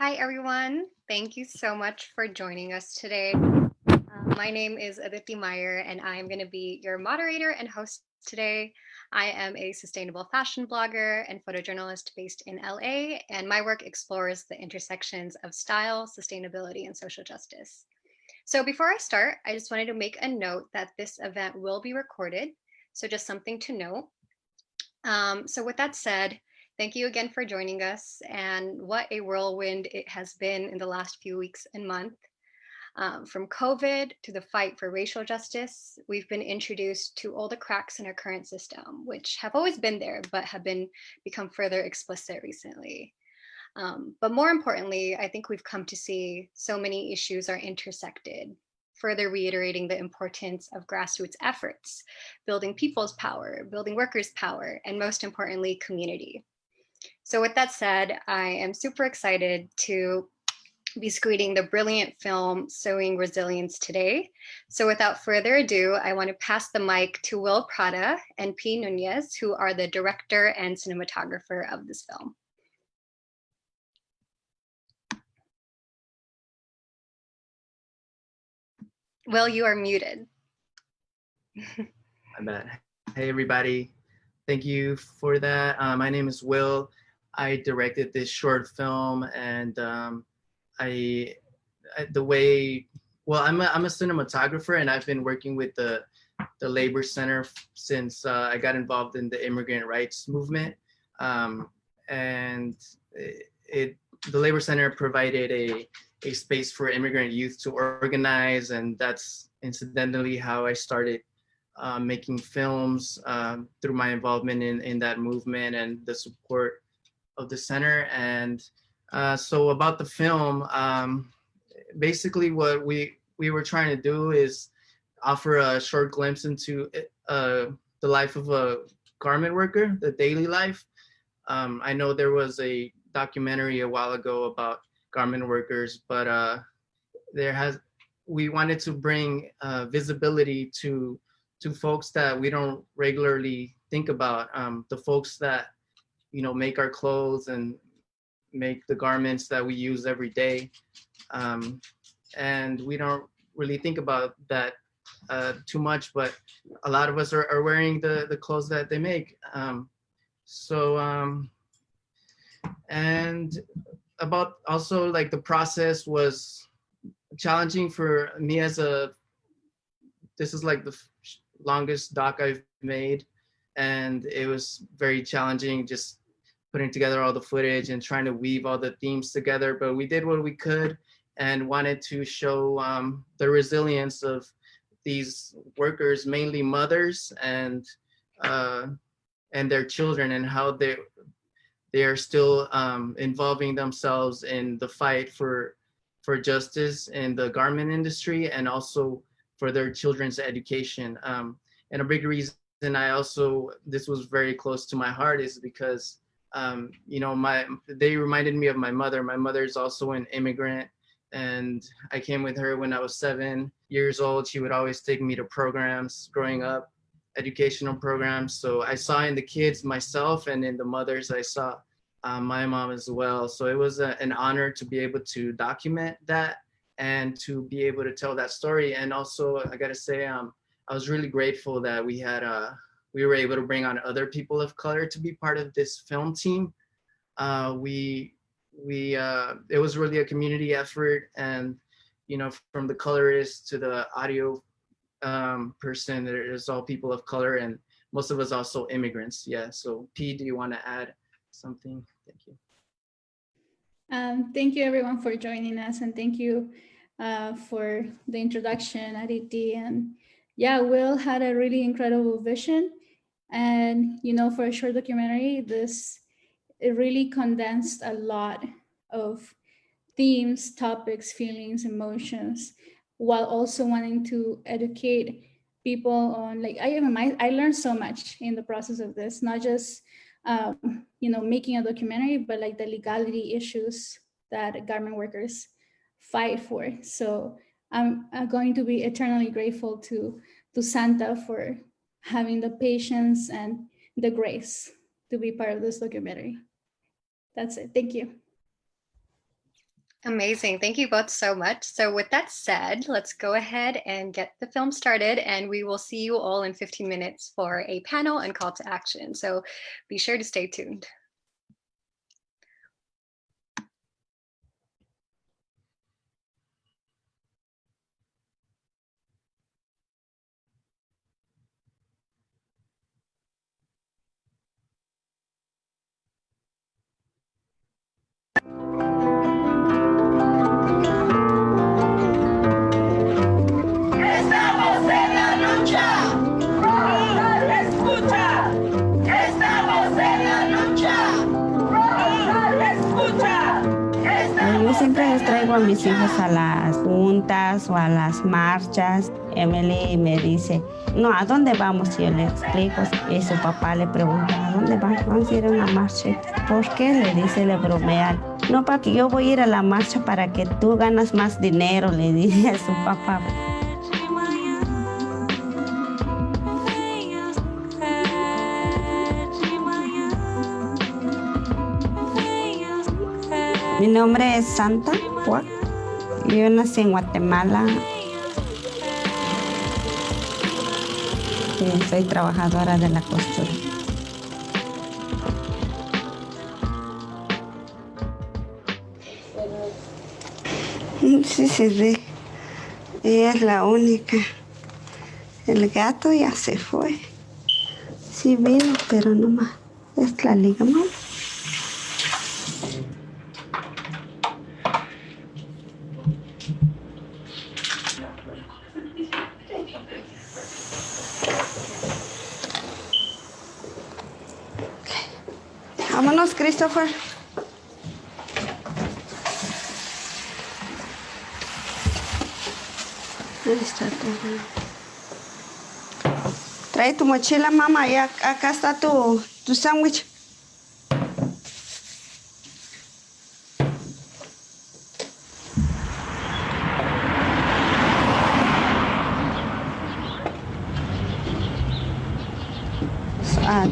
Hi, everyone. Thank you so much for joining us today. My name is ADITI Meyer, and I'm going to be your moderator and host today. I am a sustainable fashion blogger and photojournalist based in LA, and my work explores the intersections of style, sustainability, and social justice. So before I start, I just wanted to make a note that this event will be recorded. So just something to note. So with that said, thank you again for joining us, and what a whirlwind it has been in the last few weeks and months. From COVID to the fight for racial justice, we've been introduced to all the cracks in our current system, which have always been there, but have become further explicit recently. But more importantly, I think we've come to see so many issues are intersected, further reiterating the importance of grassroots efforts, building people's power, building workers' power, and most importantly, community. So with that said, I am super excited to be screening the brilliant film Sowing Resilience today. So without further ado, I want to pass the mic to Will Prada and P. Nuñez, who are the director and cinematographer of this film. Will, you are muted. My bad. Hey, everybody. Thank you for that. My name is Will. I directed this short film, and I'm a cinematographer, and I've been working with the Labor Center since I got involved in the immigrant rights movement. And the Labor Center provided a space for immigrant youth to organize, and that's incidentally how I started making films through my involvement in that movement and the support of the center. And so about the film, basically what we were trying to do is offer a short glimpse into the life of a garment worker, the daily life. I know there was a documentary a while ago about garment workers, but we wanted to bring visibility to folks that we don't regularly think about, the folks that, make our clothes and make the garments that we use every day. And we don't really think about that too much, but a lot of us are wearing the clothes that they make. And about also like the process was challenging for me this is like the longest doc I've made, and it was very challenging just putting together all the footage and trying to weave all the themes together, but we did what we could and wanted to show the resilience of these workers, mainly mothers and their children, and how they are still involving themselves in the fight for justice in the garment industry, and also for their children's education. And a big reason this was very close to my heart is because, they reminded me of my mother. My mother is also an immigrant, and I came with her when I was 7 years old. She would always take me to programs growing up, educational programs. So I saw in the kids myself, and in the mothers, I saw my mom as well. So it was an honor to be able to document that and to be able to tell that story. And also, I gotta say, I was really grateful that we were able to bring on other people of color to be part of this film team. It was really a community effort, and from the colorist to the audio person, it is all people of color, and most of us also immigrants. Yeah. So P, do you want to add something? Thank you. Thank you everyone for joining us, and thank you for the introduction, Aditi. And yeah, Will had a really incredible vision, and for a short documentary, it really condensed a lot of themes, topics, feelings, emotions, while also wanting to educate people on, like, I learned so much in the process of this, not just making a documentary, but like the legality issues that garment workers fight for. So I'm going to be eternally grateful to Santa for having the patience and the grace to be part of this documentary. That's it. Thank you. Amazing. Thank you both so much. So with that said, let's go ahead and get the film started, and we will see you all in 15 minutes for a panel and call to action. So be sure to stay tuned. Yo siempre les traigo a mis hijos a las juntas o a las marchas. Emily me dice, no, ¿a dónde vamos? Y yo le explico. Y su papá le pregunta, ¿a dónde van? Vamos a ir a una marcha. ¿Por qué? Le dice, le bromea. No, porque yo voy a ir a la marcha para que tú ganas más dinero, le dice a su papá. Mi nombre es Santa Puac. Yo nací en Guatemala. Soy trabajadora de la costura. Sí se ve. Ella es la única. El gato ya se fue. Sí vino, pero no más. Es la liga, mamá. Vámonos, Christopher. Ahí está todo. Trae tu mochila, mamá, y acá está tu sándwich.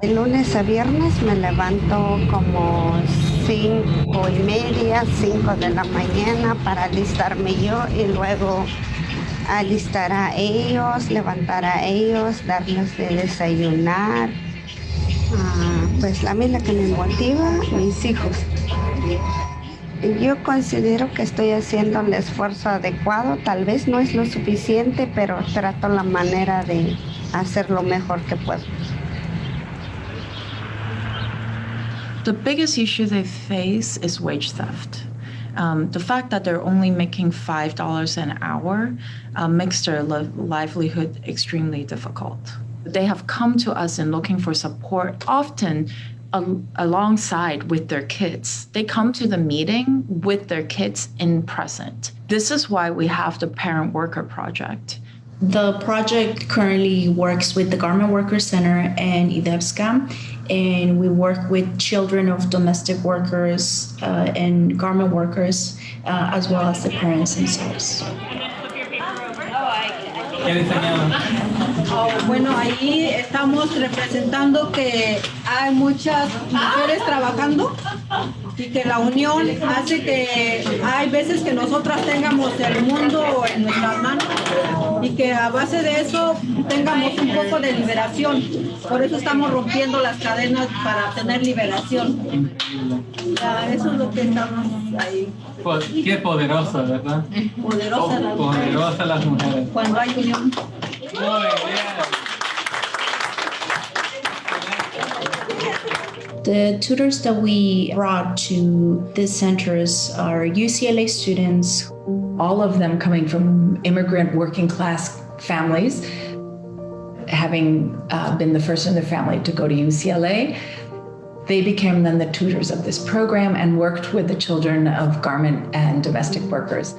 De lunes a viernes me levanto como 5:30, 5 de la mañana para alistarme yo y luego alistar a ellos, levantar a ellos, darles de desayunar. Pues a mí la que me motiva, mis hijos. Yo considero que estoy haciendo el esfuerzo adecuado, tal vez no es lo suficiente, pero trato la manera de hacer lo mejor que puedo. The biggest issue they face is wage theft. The fact that they're only making $5 an hour makes their livelihood extremely difficult. They have come to us in looking for support, often alongside with their kids. They come to the meeting with their kids in present. This is why we have the Parent Worker Project. The project currently works with the Garment Workers Center and IDEBSCA, and we work with children of domestic workers and garment workers, as well as the parents themselves. Bueno, ahí estamos representando que hay muchas mujeres trabajando y que la unión hace que hay veces que nosotras tengamos el mundo en nuestras manos y que a base de eso tengamos un poco de liberación. Por eso estamos rompiendo las cadenas para tener liberación. Ya, eso es lo que estamos ahí. Qué poderosa, ¿verdad? Poderosa las mujeres. Cuando hay unión. Muy bien. The tutors that we brought to these centers are UCLA students. All of them coming from immigrant working class families, having been the first in their family to go to UCLA. They became then the tutors of this program and worked with the children of garment and domestic workers.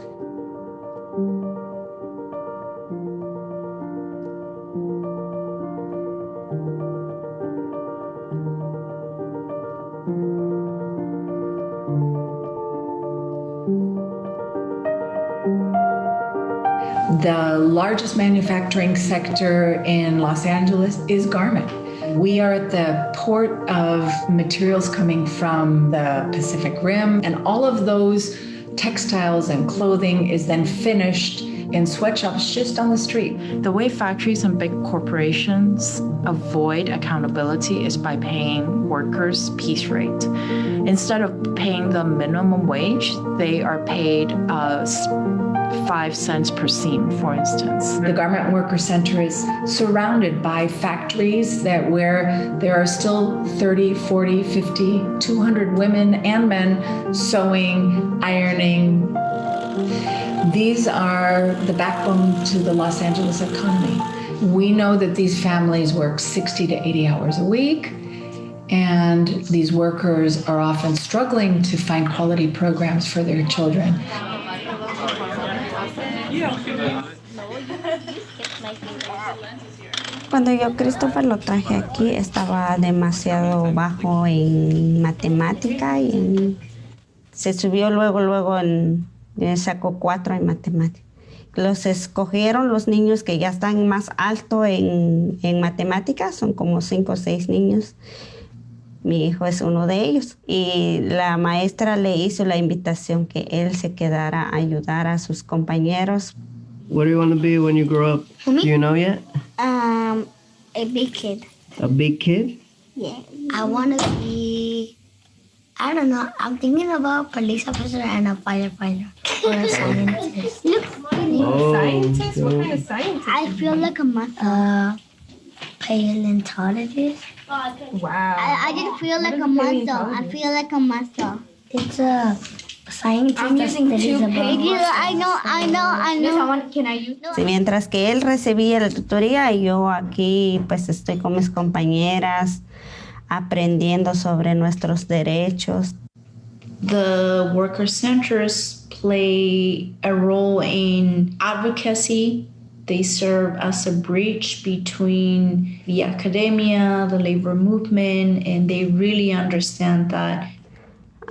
The largest manufacturing sector in Los Angeles is garment. We are at the port of materials coming from the Pacific Rim, and all of those textiles and clothing is then finished in sweatshops just on the street. The way factories and big corporations avoid accountability is by paying workers piece rate. Instead of paying them minimum wage, they are paid 5 cents per seam, for instance. The Garment Worker Center is surrounded by factories where there are still 30, 40, 50, 200 women and men sewing, ironing. These are the backbone to the Los Angeles economy. We know that these families work 60 to 80 hours a week, and these workers are often struggling to find quality programs for their children. Cuando yo Christopher lo traje aquí, estaba demasiado bajo en matemática y se subió luego sacó 4 en matemática. Los escogieron los niños que ya están más alto en matemáticas, son como 5 o 6 niños. Mi hijo es uno de ellos y la maestra le hizo la invitación que él se quedara a ayudar a sus compañeros. What do you want to be when you grow up? Me? Do you know yet? A big kid. A big kid? Yeah. I want to be, I don't know, I'm thinking about police officer and a firefighter or a scientist. Look. Scientist? What kind of scientist? I feel like a paleontologist. Wow. I didn't feel like a monster. I feel like a monster. It's a scientist. I'm using 2 pages. I know. Can I use? Mientras que él recibía la tutoría, yo aquí pues estoy con mis compañeras aprendiendo sobre nuestros derechos. The worker centers play a role in advocacy. They serve as a bridge between the academia, the labor movement, and they really understand that.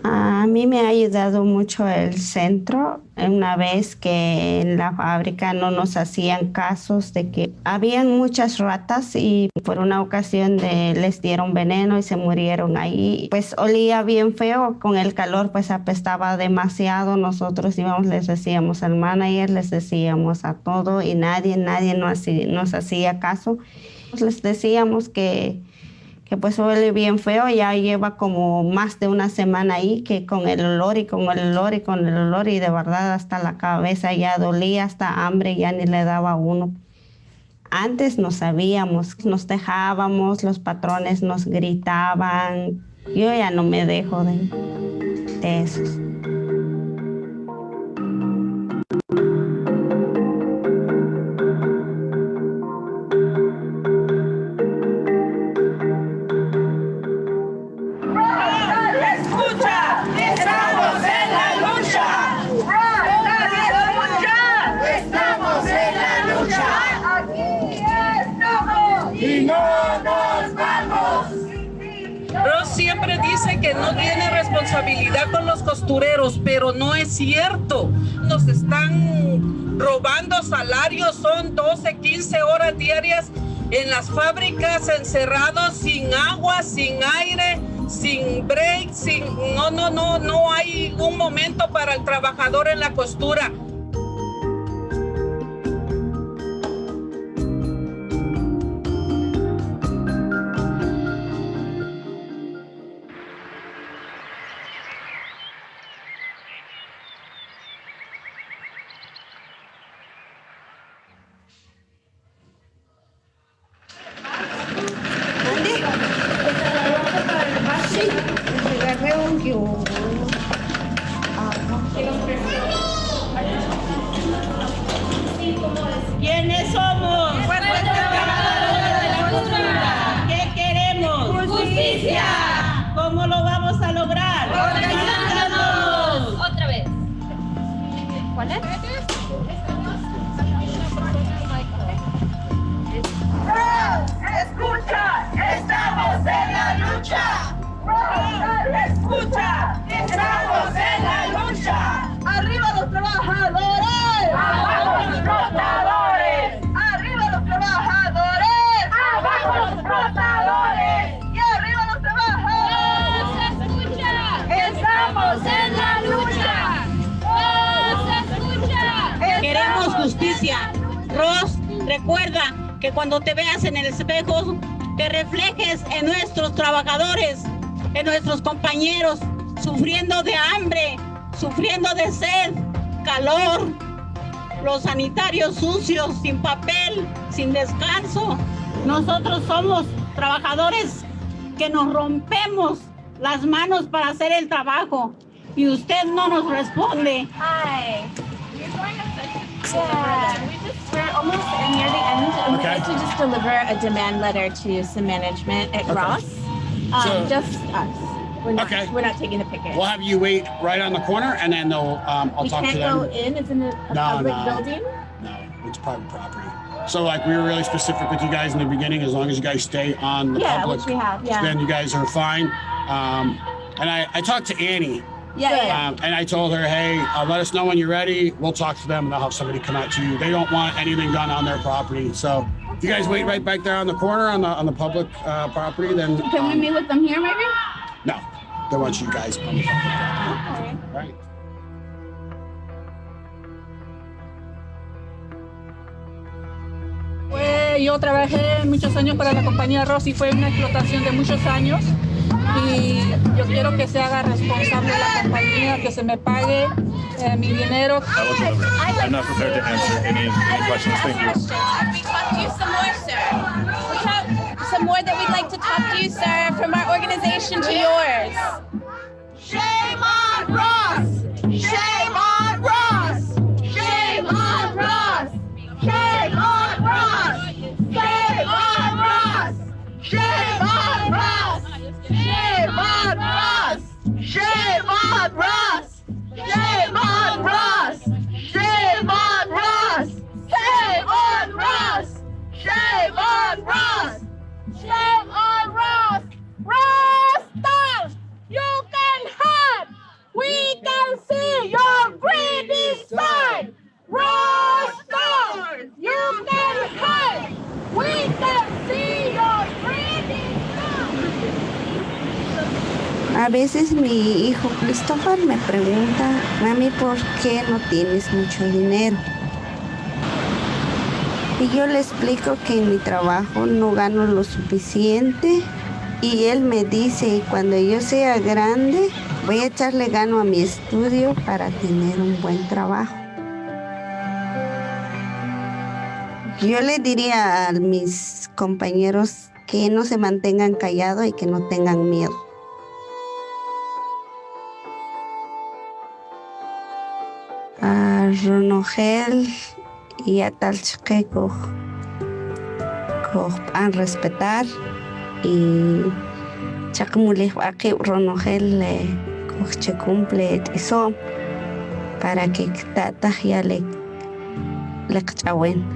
A mí me ha ayudado mucho el centro. Una vez que en la fábrica no nos hacían casos de que habían muchas ratas y por una ocasión les dieron veneno y se murieron ahí. Pues olía bien feo, con el calor pues apestaba demasiado. Nosotros íbamos, les decíamos al manager, les decíamos a todo y nadie nos hacía caso. Les decíamos que pues huele bien feo, ya lleva como más de una semana ahí que con el olor y de verdad hasta la cabeza ya dolía, hasta hambre ya ni le daba a uno. Antes no sabíamos, nos dejábamos, los patrones nos gritaban. Yo ya no me dejo de esos. Siempre dice que no tiene responsabilidad con los costureros, pero no es cierto. Nos están robando salarios, son 12, 15 horas diarias en las fábricas, encerrados, sin agua, sin aire, sin break, no hay un momento para el trabajador en la costura. ¿Quiénes somos? Trabajadores de la costura. ¿Qué queremos? Justicia. ¿Cómo lo vamos a lograr? Organizándonos. Otra vez. ¿Cuál es? Escucha, estamos en la lucha. Escucha, estamos en la lucha. Arriba los trabajadores. Abajo los explotadores. Arriba los trabajadores. Abajo los explotadores. Y arriba los trabajadores. ¡Se escucha! Estamos en la lucha. justicia. Ros, recuerda que cuando te veas en el espejo, te reflejes en nuestros trabajadores, en nuestros compañeros, sufriendo de hambre, sufriendo de sed, calor, los sanitarios sucios, sin papel, sin descanso. Nosotros somos trabajadores que nos rompemos las manos para hacer el trabajo y usted no nos responde. Hi. We're almost near the end, and we'd like to just deliver a demand letter to some management at Ross. Just us. We're not taking the picket. We'll have you wait right on the corner, and then they'll. I'll talk to them. We can't go in. It's in a public building. No, it's private property. So like we were really specific with you guys in the beginning. As long as you guys stay on the public, which we have. Yeah. Then you guys are fine. And I talked to Annie. Yeah. And I told her, hey, let us know when you're ready. We'll talk to them, and they'll have somebody come out to you. They don't want anything done on their property. So if you guys wait right back there on the corner on the public property, then Can we meet with them here, maybe? no, they want you guys on the public property. Okay. Right. Yo trabajé muchos años para la compañía Ross y fue una explotación de muchos años y yo quiero que se haga responsable la compañía, que se me pague mi dinero. I'm not prepared to answer any questions. Thank you. We talk to you some more, sir. We have some more that we'd like to talk to you, sir, from our organization to yours. Shame on Ross! Shame on Ross! Shame on Ross! Shame on Ross! Shame on Ross! Shame on Ross! Shame on Ross! Shame on Ross! Shame on Ross! Shame on Ross! Shame on Ross! Shame on Ross! Shame on Ross! Rasta! You can hide! We can see your greedy side! Rasta! You can hide! We can see your greedy A veces mi hijo Christopher me pregunta, mami, ¿por qué no tienes mucho dinero? Y yo le explico que en mi trabajo no gano lo suficiente y él me dice, cuando yo sea grande, voy a echarle gano a mi estudio para tener un buen trabajo. Yo le diría a mis compañeros que no se mantengan callados y que no tengan miedo. A Ronogel y a tal que han respetar y chacmulih aquí Ronogel se cumple eso para que tata ya le chawen.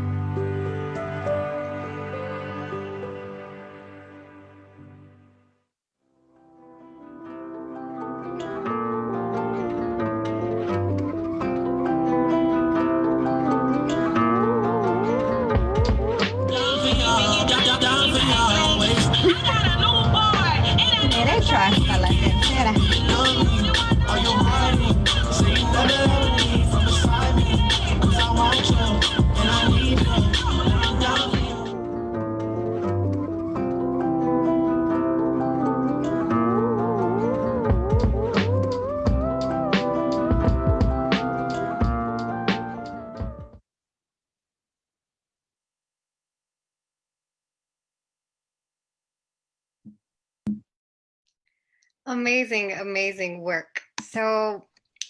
Derecho hasta la tercera. Amazing, amazing work. So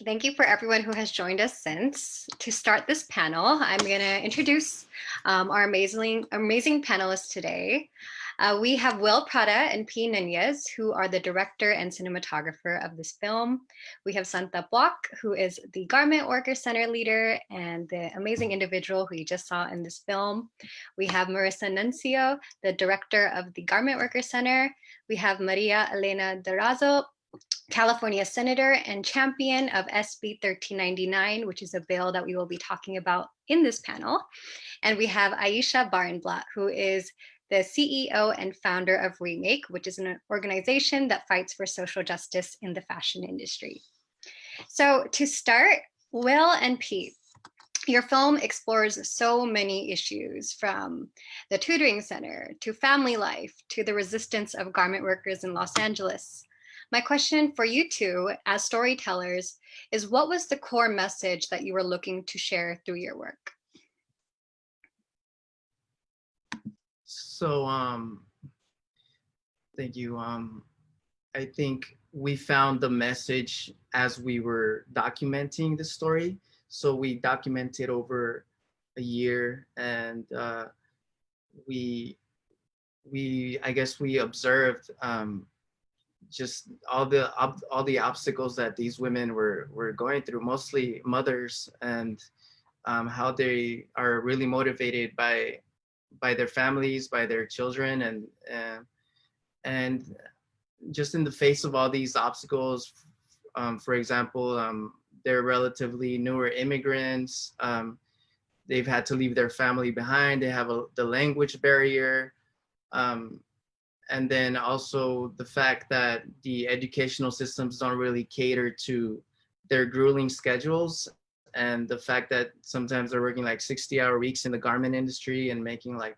thank you for everyone who has joined us since. To start this panel, I'm going to introduce our amazing panelists today. We have Will Prada and P. Nuñez, who are the director and cinematographer of this film. We have Santa Puac, who is the Garment Worker Center leader and the amazing individual who you just saw in this film. We have MARISSA NUNCIO, the director of the Garment Worker Center. We have Maria Elena DURAZO, California Senator and champion of SB 1399, which is a bill that we will be talking about in this panel. And we have AYESHA BARENBLAT, who is the CEO and founder of Remake, which is an organization that fights for social justice in the fashion industry. So to start, Will and Pete, Your film explores so many issues, from the tutoring center to family life to the resistance of garment workers in Los Angeles. My question for you two as storytellers is, what was the core message that you were looking to share through your work? So thank you. I think we found the message as we were documenting the story. So we documented over a year, and we I guess we observed just all the obstacles that these women were going through, mostly mothers, and how they are really motivated by their families, by their children, and just in the face of all these obstacles. For example, they're relatively newer immigrants. They've had to leave their family behind. They have the language barrier. And then also the fact that the educational systems don't really cater to their grueling schedules, and the fact that sometimes they're working like 60-hour weeks in the garment industry and making like,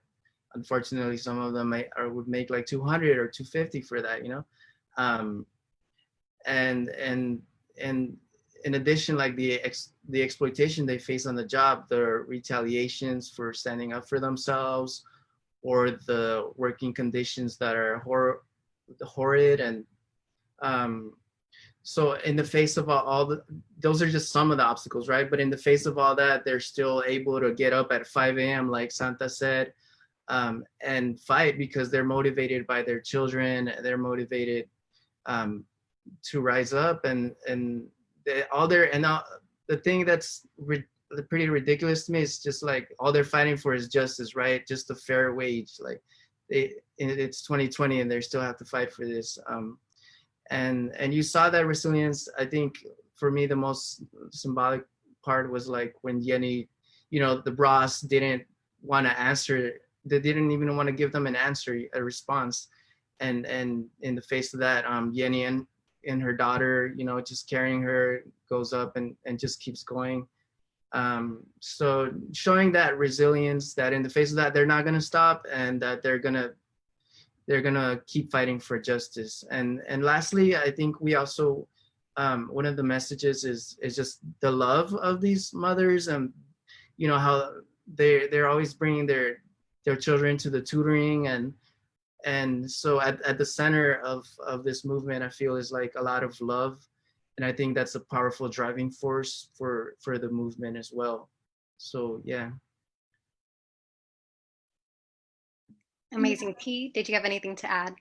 unfortunately, some of them would make like 200 or 250 for that, you know? And in addition, like the exploitation they face on the job, the retaliations for standing up for themselves, or the working conditions that are horrid. And so in the face of all those are just some of the obstacles, right? But in the face of all that, they're still able to get up at 5 a.m. like Santa said, and fight, because they're motivated by their children. They're motivated to rise up, and the thing that's pretty ridiculous to me is just like all they're fighting for is justice, right? Just a fair wage. Like it's 2020 and they still have to fight for this. And you saw that resilience. I think for me the most symbolic part was like when Jenny, you know, the boss didn't want to answer. They didn't even want to give them an answer, a response. And in the face of that, Jenny and her daughter, you know, just carrying her, goes up and just keeps going. So showing that resilience, that in the face of that, they're not going to stop, and that they're going to keep fighting for justice. And lastly, I think we also, one of the messages is just the love of these mothers, and you know how they're always bringing their children to the tutoring, and so at the center of this movement, I feel, is like a lot of love. And I think that's a powerful driving force for the movement as well. So yeah. Amazing. T, did you have anything to add?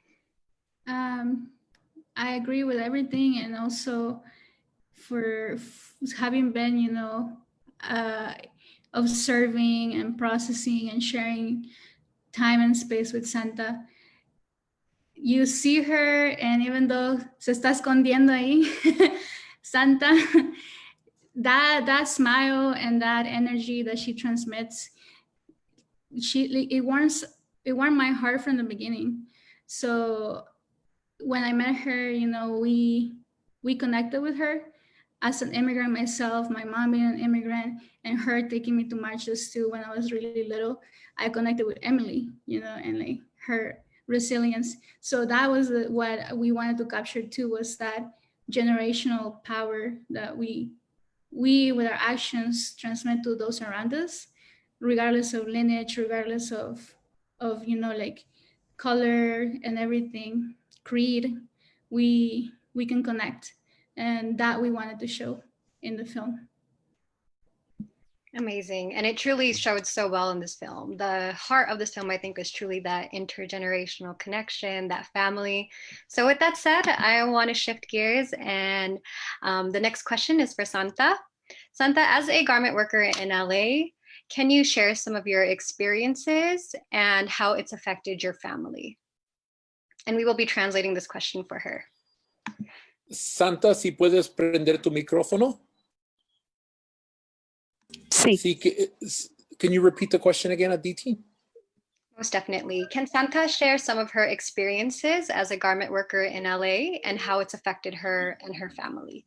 I agree with everything, and also for having been, you know, observing and processing and sharing time and space with Santa. You see her, and even though se está escondiendo ahí, Santa, that smile and that energy that she transmits, it warmed my heart from the beginning. So when I met her, you know, we connected with her. As an immigrant myself, my mom being an immigrant, and her taking me to marches too when I was really little, I connected with Emily, you know, and like her resilience. So that was what we wanted to capture too, was that generational power that we with our actions transmit to those around us, regardless of lineage, regardless of you know, like color and everything, creed. We can connect, and that we wanted to show in the film. Amazing. And it truly showed so well in this film. The heart of this film, I think, is truly that intergenerational connection, that family. So with that said, I want to shift gears, and the next question is for Santa. Santa, as a garment worker in LA, can you share some of your experiences and how it's affected your family? And we will be translating this question for her. Santa, si puedes prender tu micrófono. Sí. Can you repeat the question again, Aditi? Most definitely. Can Santa share some of her experiences as a garment worker in LA and how it's affected her and her family?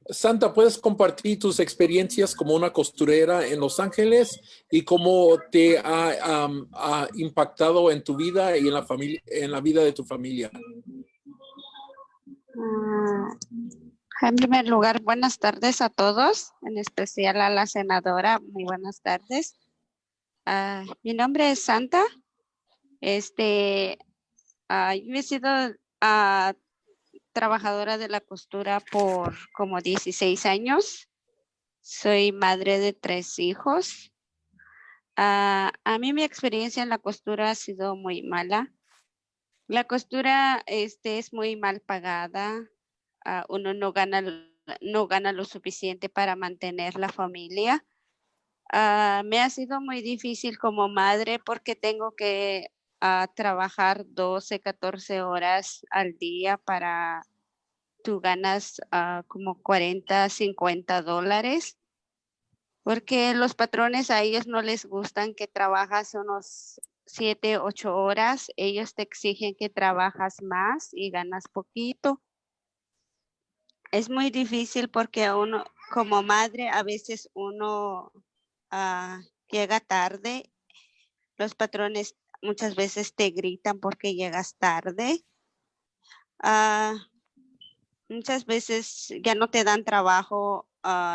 Santa, ¿puedes compartir tus experiencias como una costurera en Los Ángeles y cómo te ha impactado en tu vida y en la familia, en la vida de tu familia? En primer lugar, buenas tardes a todos, en especial a la senadora. Muy buenas tardes. Mi nombre es Santa. Yo he sido trabajadora de la costura por como 16 años. Soy madre de 3 hijos. A mí mi experiencia en la costura ha sido muy mala. La costura es muy mal pagada. Uno no gana lo suficiente para mantener la familia. Me ha sido muy difícil como madre porque tengo que trabajar 12, 14 horas al día para tú ganas como 40, 50 dólares. Porque los patrones a ellos no les gustan que trabajas unos 7, 8 horas. Ellos te exigen que trabajas más y ganas poquito. Es muy difícil porque uno, como madre, a veces uno llega tarde. Los patrones muchas veces te gritan porque llegas tarde. Muchas veces ya no te dan trabajo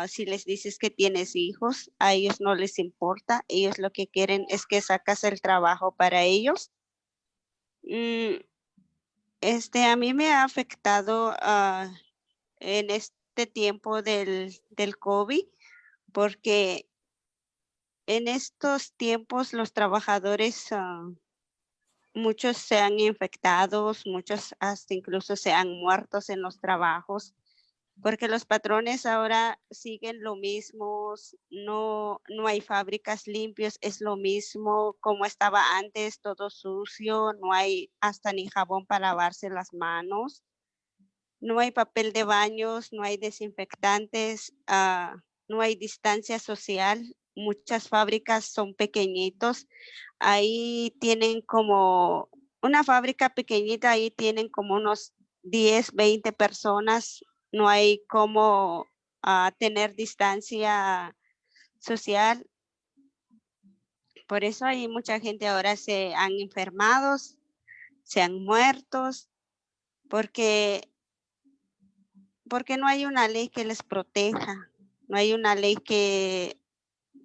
si les dices que tienes hijos. A ellos no les importa. Ellos lo que quieren es que sacas el trabajo para ellos. A mí me ha afectado en este tiempo del COVID, porque en estos tiempos los trabajadores, muchos se han infectado, muchos hasta incluso se han muerto en los trabajos, porque los patrones ahora siguen lo mismo, no hay fábricas limpias, es lo mismo como estaba antes, todo sucio, no hay hasta ni jabón para lavarse las manos. No hay papel de baños, no hay desinfectantes, no hay distancia social. Muchas fábricas son pequeñitos. Ahí tienen como una fábrica pequeñita, ahí tienen como unos 10, 20 personas. No hay como tener distancia social. Por eso hay mucha gente ahora se han enfermado, se han muerto, porque no hay una ley que les proteja, no hay una ley que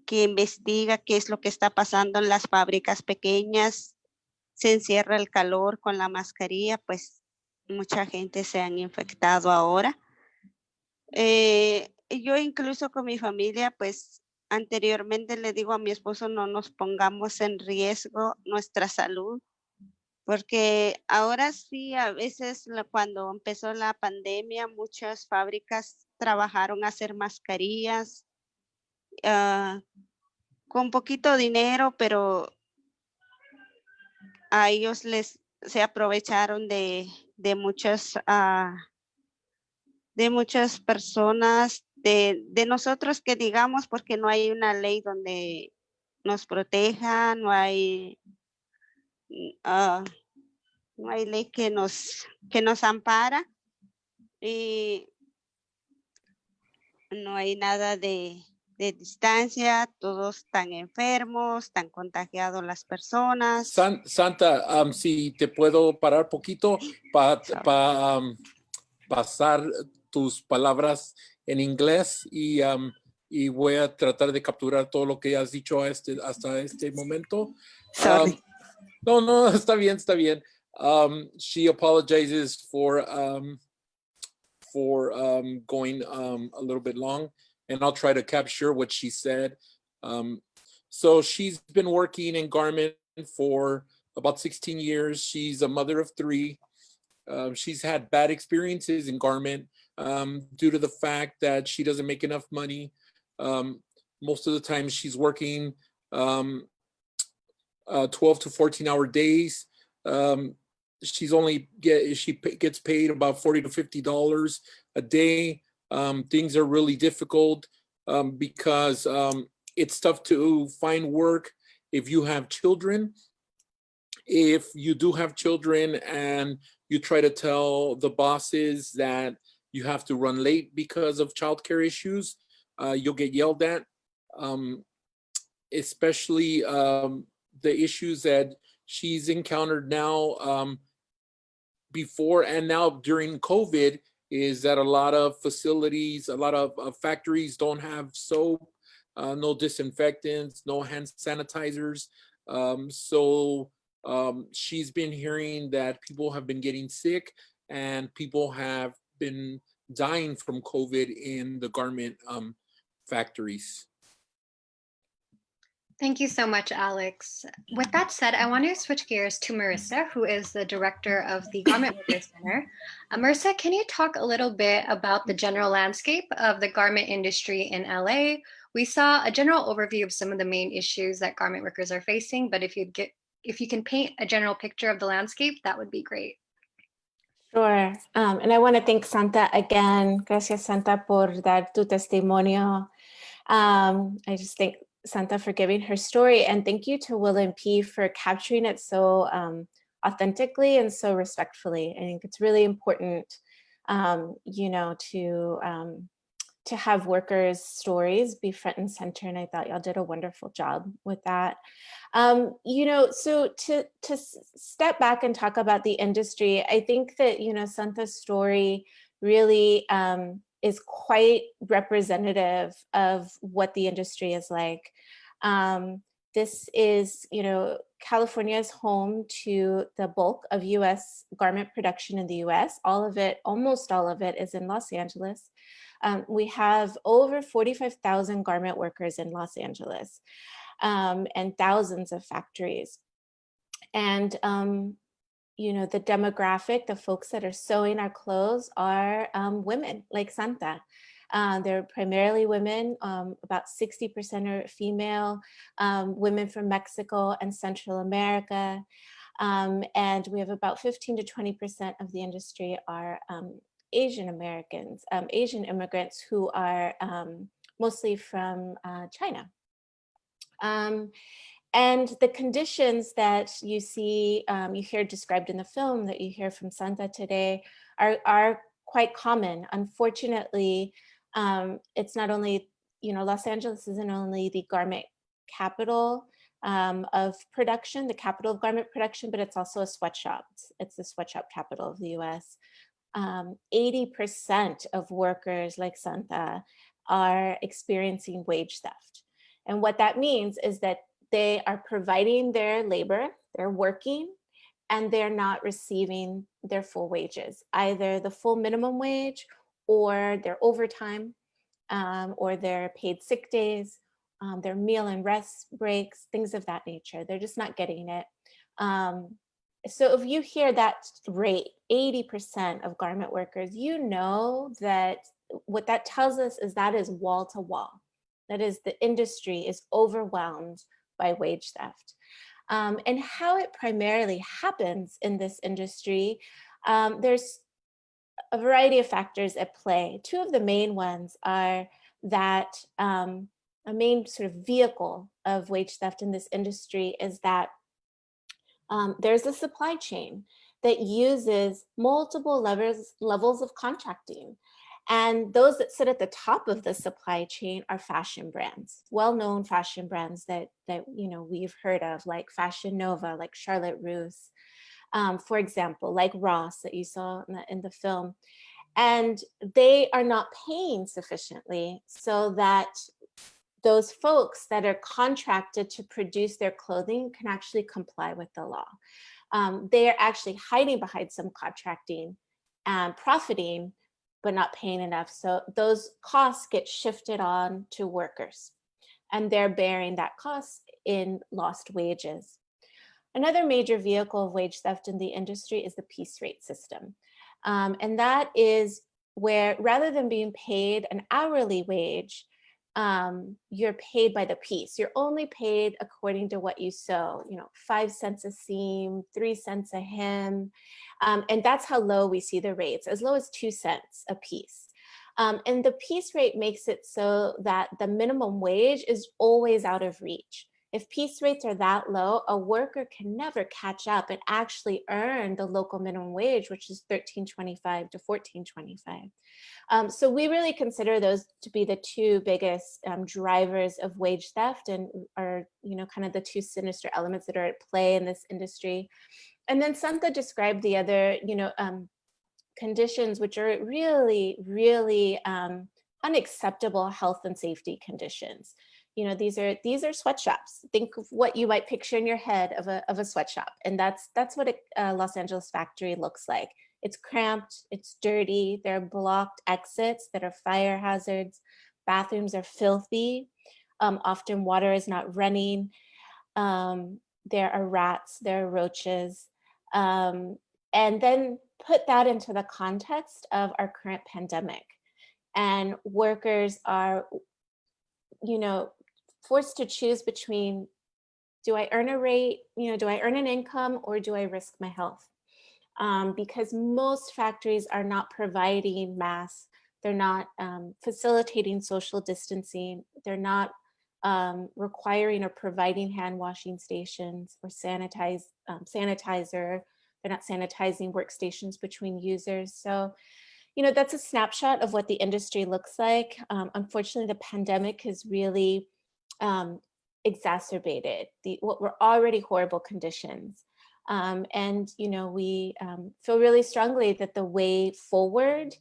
investiga qué es lo que está pasando en las fábricas pequeñas. Se encierra el calor con la mascarilla, pues mucha gente se han infectado ahora. Yo incluso con mi familia, pues anteriormente le digo a mi esposo, no nos pongamos en riesgo nuestra salud, porque ahora sí, a veces cuando empezó la pandemia, muchas fábricas trabajaron a hacer mascarillas con poquito dinero, pero a ellos se aprovecharon de muchas personas, de nosotros que digamos, porque no hay una ley donde nos proteja, no hay ley que nos ampara, y no hay nada de distancia, todos están enfermos, están contagiados las personas. Santa, si te puedo parar poquito para pasar tus palabras en inglés y voy a tratar de capturar todo lo que has dicho hasta este momento. Sorry. No, está bien. She apologizes for going a little bit long, and I'll try to capture what she said. So she's been working in garment for about 16 years. She's a mother of 3. She's had bad experiences in garment due to the fact that she doesn't make enough money. Most of the time she's working 12 to 14-hour days. She gets paid about $40 to $50 a day. Things are really difficult because it's tough to find work if you have children. If you do have children and you try to tell the bosses that you have to run late because of childcare issues, you'll get yelled at. Especially the issues that she's encountered now before and now during COVID is that a lot of facilities, a lot of factories don't have soap, no disinfectants, no hand sanitizers. So she's been hearing that people have been getting sick and people have been dying from COVID in the garment factories. Thank you so much, Alex. With that said, I want to switch gears to Marissa, who is the director of the Garment Workers Center. Marissa, can you talk a little bit about the general landscape of the garment industry in LA? We saw a general overview of some of the main issues that garment workers are facing, but if you can paint a general picture of the landscape, that would be great. Sure. And I want to thank Santa again. Gracias, Santa, por dar tu testimonio. I just thank Santa for giving her story, and thank you to Will and P for capturing it so authentically and so respectfully. I think it's really important, you know, to have workers' stories be front and center, and I thought y'all did a wonderful job with that. You know, so to step back and talk about the industry, I think that, you know, Santa's story really is quite representative of what the industry is like. This is, you know, California is home to the bulk of US garment production in the US. All of it, almost all of it, is in Los Angeles. We have over 45,000 garment workers in Los Angeles and thousands of factories. And, you know, the demographic, the folks that are sewing our clothes are women like Santa. They're primarily women, about 60% are female, women from Mexico and Central America. And we have about 15 to 20% of the industry are Asian Americans, Asian immigrants who are mostly from China. And the conditions that you see, you hear described in the film that you hear from Santa today are quite common. Unfortunately, it's not only, you know, Los Angeles isn't only the garment capital of production, the capital of garment production, but it's also a sweatshop. It's the sweatshop capital of the US. 80% of workers like Santa are experiencing wage theft. And what that means is that they are providing their labor, they're working, and they're not receiving their full wages, either the full minimum wage or their overtime, or their paid sick days, their meal and rest breaks, things of that nature. They're just not getting it. So if you hear that rate, 80% of garment workers, you know that what that tells us is that is wall to wall. That is, the industry is overwhelmed by wage theft. And how it primarily happens in this industry, there's a variety of factors at play. Two of the main ones are that a main sort of vehicle of wage theft in this industry is that there's a supply chain that uses multiple levels of contracting. And those that sit at the top of the supply chain are fashion brands, well-known fashion brands that you know we've heard of, like Fashion Nova, like Charlotte Russe, for example, like Ross that you saw in the film. And they are not paying sufficiently so that those folks that are contracted to produce their clothing can actually comply with the law. They are actually hiding behind some contracting and profiting, but not paying enough. So those costs get shifted on to workers, and they're bearing that cost in lost wages. Another major vehicle of wage theft in the industry is the piece rate system. And that is where, rather than being paid an hourly wage, you're paid by the piece. You're only paid according to what you sew, you know, 5 cents a seam, 3 cents a hem. And that's how low we see the rates, as low as 2 cents a piece. And the piece rate makes it so that the minimum wage is always out of reach. If piece rates are that low, a worker can never catch up and actually earn the local minimum wage, which is $13.25 to $14.25. So we really consider those to be the two biggest drivers of wage theft, and are, kind of the two sinister elements that are at play in this industry. And then Santa described the other, conditions, which are really, really unacceptable health and safety conditions. These are sweatshops. Think of what you might picture in your head of a sweatshop, and that's what a Los Angeles factory looks like. It's cramped, it's dirty, there are blocked exits that are fire hazards, bathrooms are filthy, often water is not running, there are rats, there are roaches, and then put that into the context of our current pandemic, and workers are, forced to choose between, do I earn a rate, do I earn an income, or do I risk my health? Because most factories are not providing masks, they're not facilitating social distancing, they're not requiring or providing hand washing stations or sanitizer, they're not sanitizing workstations between users. So, that's a snapshot of what the industry looks like. Unfortunately, the pandemic has really exacerbated what were already horrible conditions. And we feel really strongly that the way forward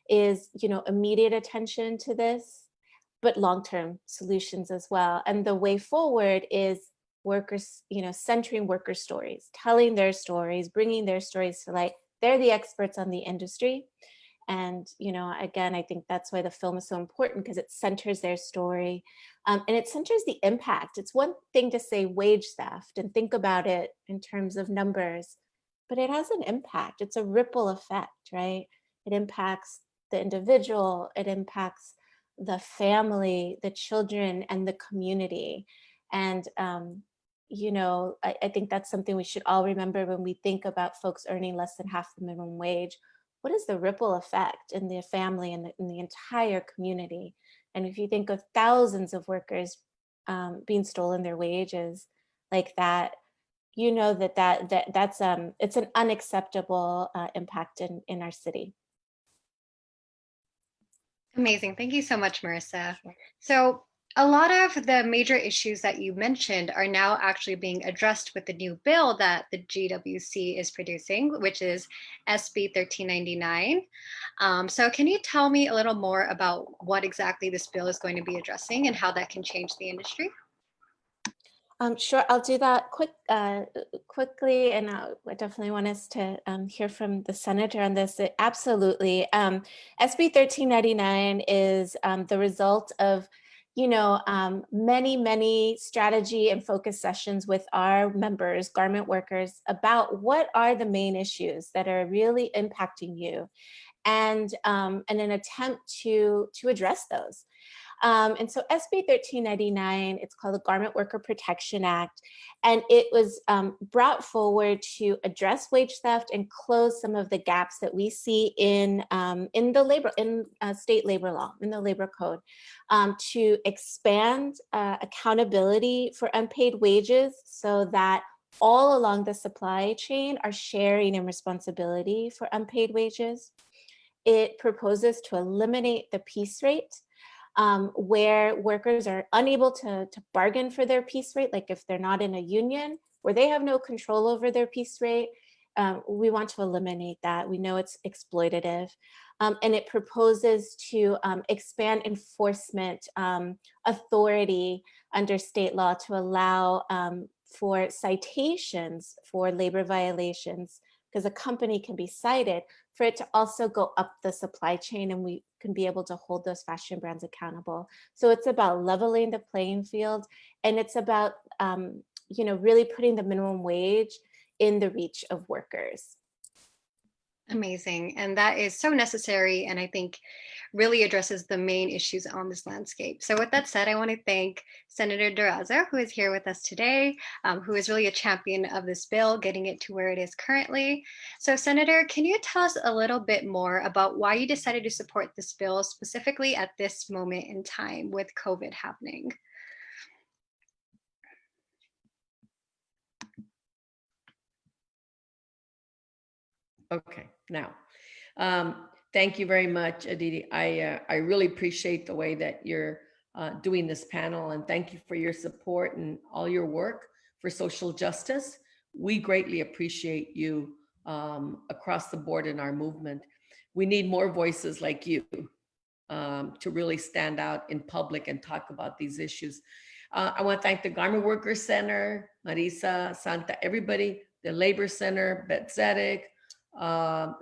is, immediate attention to this, but long-term solutions as well. And the way forward is workers, centering worker stories, telling their stories, bringing their stories to light. They're the experts on the industry. And, again, I think that's why the film is so important, because it centers their story, and it centers the impact. It's one thing to say wage theft and think about it in terms of numbers, but it has an impact. It's a ripple effect, right? It impacts the individual, it impacts the family, the children, and the community. And, I think that's something we should all remember when we think about folks earning less than half the minimum wage. What is the ripple effect in the family and in the entire community? And if you think of thousands of workers being stolen their wages like that, that's it's an unacceptable impact in our city. Amazing. Thank you so much, Marissa. So a lot of the major issues that you mentioned are now actually being addressed with the new bill that the GWC is producing, which is SB 1399. So can you tell me a little more about what exactly this bill is going to be addressing and how that can change the industry? Sure, I'll do that quickly, and I definitely want us to hear from the senator on this. Absolutely. SB 1399 is the result of many strategy and focus sessions with our members, garment workers, about what are the main issues that are really impacting you, and an attempt to address those. And so SB 1399, it's called the Garment Worker Protection Act, and it was brought forward to address wage theft and close some of the gaps that we see in state labor law, in the labor code, to expand accountability for unpaid wages so that all along the supply chain are sharing in responsibility for unpaid wages. It proposes to eliminate the piece rate, where workers are unable to bargain for their piece rate, like if they're not in a union, where they have no control over their piece rate. We want to eliminate that. We know it's exploitative. And it proposes to expand enforcement authority under state law to allow for citations for labor violations, because a company can be cited, for it to also go up the supply chain, and we can be able to hold those fashion brands accountable. So it's about leveling the playing field, and it's about really putting the minimum wage in the reach of workers. Amazing. And that is so necessary, and I think really addresses the main issues on this landscape. So with that said, I want to thank Senator DURAZO, who is here with us today, who is really a champion of this bill, getting it to where it is currently. So Senator, can you tell us a little bit more about why you decided to support this bill specifically at this moment in time with COVID happening? Okay, now, thank you very much, Aditi. I really appreciate the way that you're doing this panel, and thank you for your support and all your work for social justice. We greatly appreciate you across the board in our movement. We need more voices like you to really stand out in public and talk about these issues. I want to thank the Garment Workers Center, Marissa, Santa, everybody, the Labor Center, Betzetic,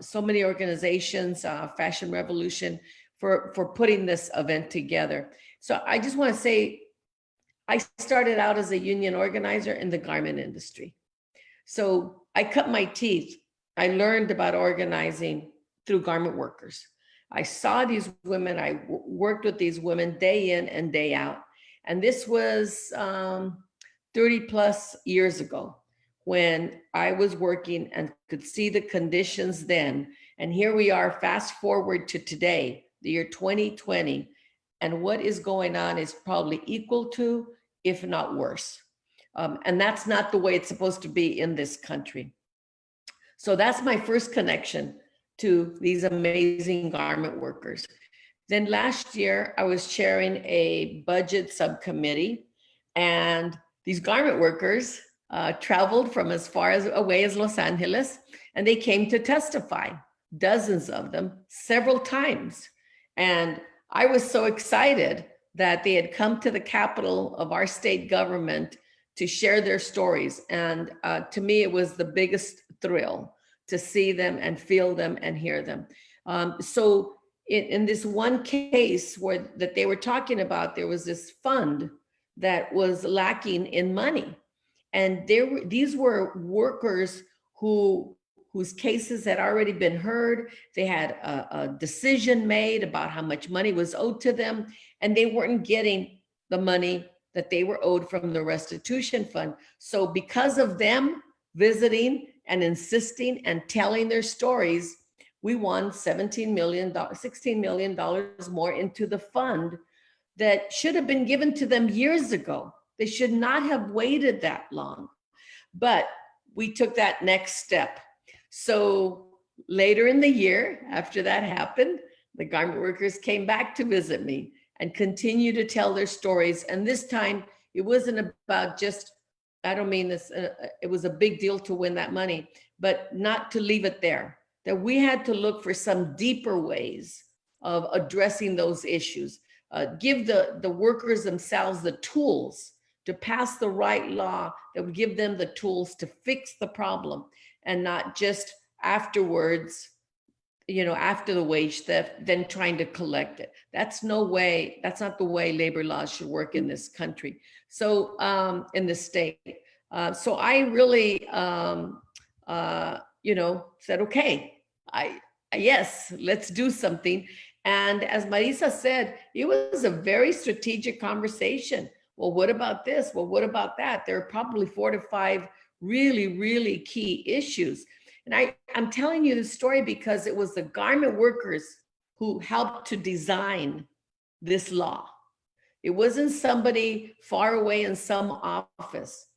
so many organizations, Fashion Revolution, for putting this event together. So I just want to say, I started out as a union organizer in the garment industry. So I cut my teeth. I learned about organizing through garment workers. I saw these women, I worked with these women day in and day out. And this was 30 plus years ago when I was working and could see the conditions then. And here we are, fast forward to today, the year 2020. And what is going on is probably equal to, if not worse. And that's not the way it's supposed to be in this country. So that's my first connection to these amazing garment workers. Then last year, I was chairing a budget subcommittee, and these garment workers traveled from as far away as Los Angeles, and they came to testify, dozens of them, several times. And I was so excited that they had come to the capital of our state government to share their stories. And to me, it was the biggest thrill to see them and feel them and hear them. So in this one case where that they were talking about, there was this fund that was lacking in money. And these were workers whose cases had already been heard. They had a decision made about how much money was owed to them, and they weren't getting the money that they were owed from the restitution fund. So because of them visiting and insisting and telling their stories, we won $16 million more into the fund that should have been given to them years ago. They should not have waited that long, but we took that next step. So later in the year, after that happened, the garment workers came back to visit me and continue to tell their stories. And this time it wasn't about just, I don't mean this, it was a big deal to win that money, but not to leave it there, that we had to look for some deeper ways of addressing those issues, give the workers themselves the tools to pass the right law that would give them the tools to fix the problem, and not just afterwards, after the wage theft, then trying to collect it. That's not the way labor laws should work in this country. So in this state. So I really, said, okay, yes, let's do something. And as Marissa said, it was a very strategic conversation. Well, what about this? Well, what about that? There are probably 4 to 5 really, really key issues. And I'm telling you this story because it was the garment workers who helped to design this law. It wasn't somebody far away in some office.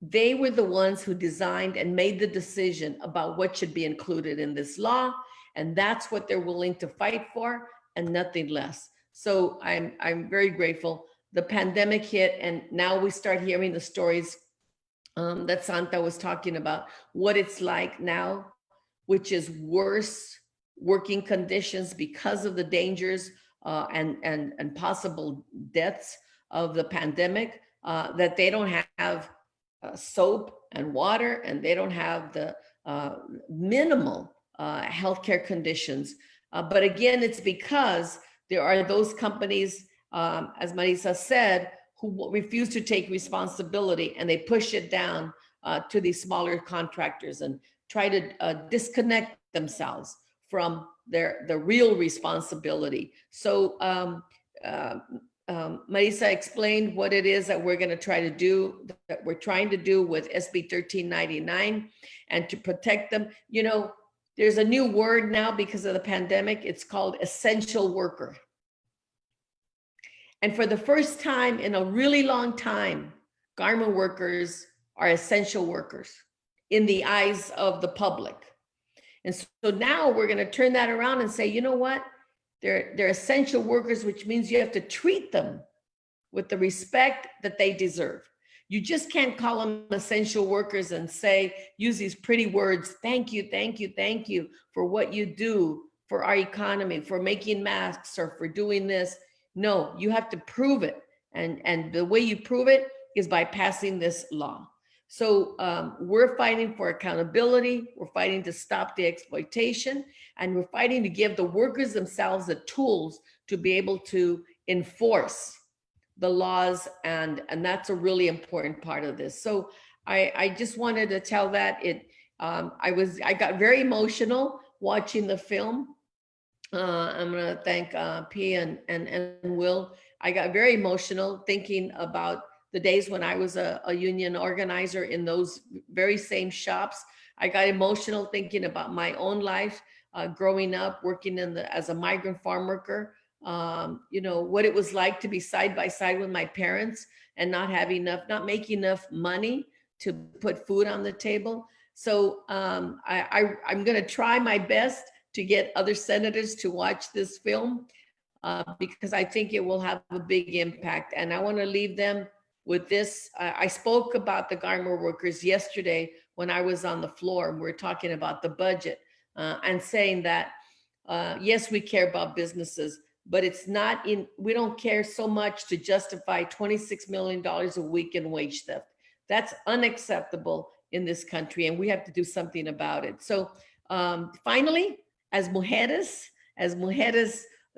They were the ones who designed and made the decision about what should be included in this law. And that's what they're willing to fight for, and nothing less. So I'm very grateful. The pandemic hit, and now we start hearing the stories that Santa was talking about, what it's like now, which is worse working conditions because of the dangers and possible deaths of the pandemic, that they don't have soap and water, and they don't have the minimal healthcare conditions. But again, it's because there are those companies, as Marissa said, who refuse to take responsibility, and they push it down to these smaller contractors and try to disconnect themselves from the real responsibility. So Marissa explained what it is that we're going to try to do, that we're trying to do with SB 1399, and to protect them. There's a new word now because of the pandemic. It's called essential worker. And for the first time in a really long time, garment workers are essential workers in the eyes of the public. And so now we're going to turn that around and say, you know what? They're essential workers, which means you have to treat them with the respect that they deserve. You just can't call them essential workers and say, use these pretty words, thank you, thank you, thank you for what you do for our economy, for making masks or for doing this. No, you have to prove it. And the way you prove it is by passing this law. So we're fighting for accountability. We're fighting to stop the exploitation, and we're fighting to give the workers themselves the tools to be able to enforce the laws, and that's a really important part of this. So I just wanted to tell that I got very emotional watching the film. I'm gonna thank P and Will. I got very emotional thinking about the days when I was a union organizer in those very same shops. I got emotional thinking about my own life, growing up, working as a migrant farm worker. You know, what it was like to be side by side with my parents and not making enough money to put food on the table. So I'm gonna try my best to get other senators to watch this film because I think it will have a big impact. And I wanna leave them with this. I spoke about the garment workers yesterday when I was on the floor, and we're talking about the budget and saying that, yes, we care about businesses, but we don't care so much to justify $26 million a week in wage theft. That's unacceptable in this country, and we have to do something about it. So finally, as mujeres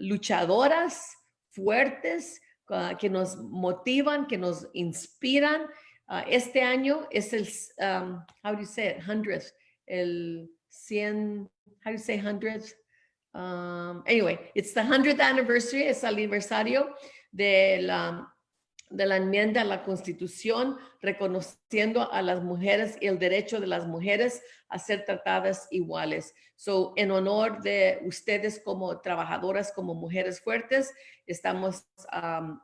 luchadoras, fuertes, que nos motivan, que nos inspiran. Este año es el, how do you say it, 100th, el 100, how do you say 100th? Anyway, it's the 100th anniversary, es el aniversario de la enmienda a la Constitución, reconociendo a las mujeres y el derecho de las mujeres a ser tratadas iguales. So, en honor de ustedes como trabajadoras, como mujeres fuertes, estamos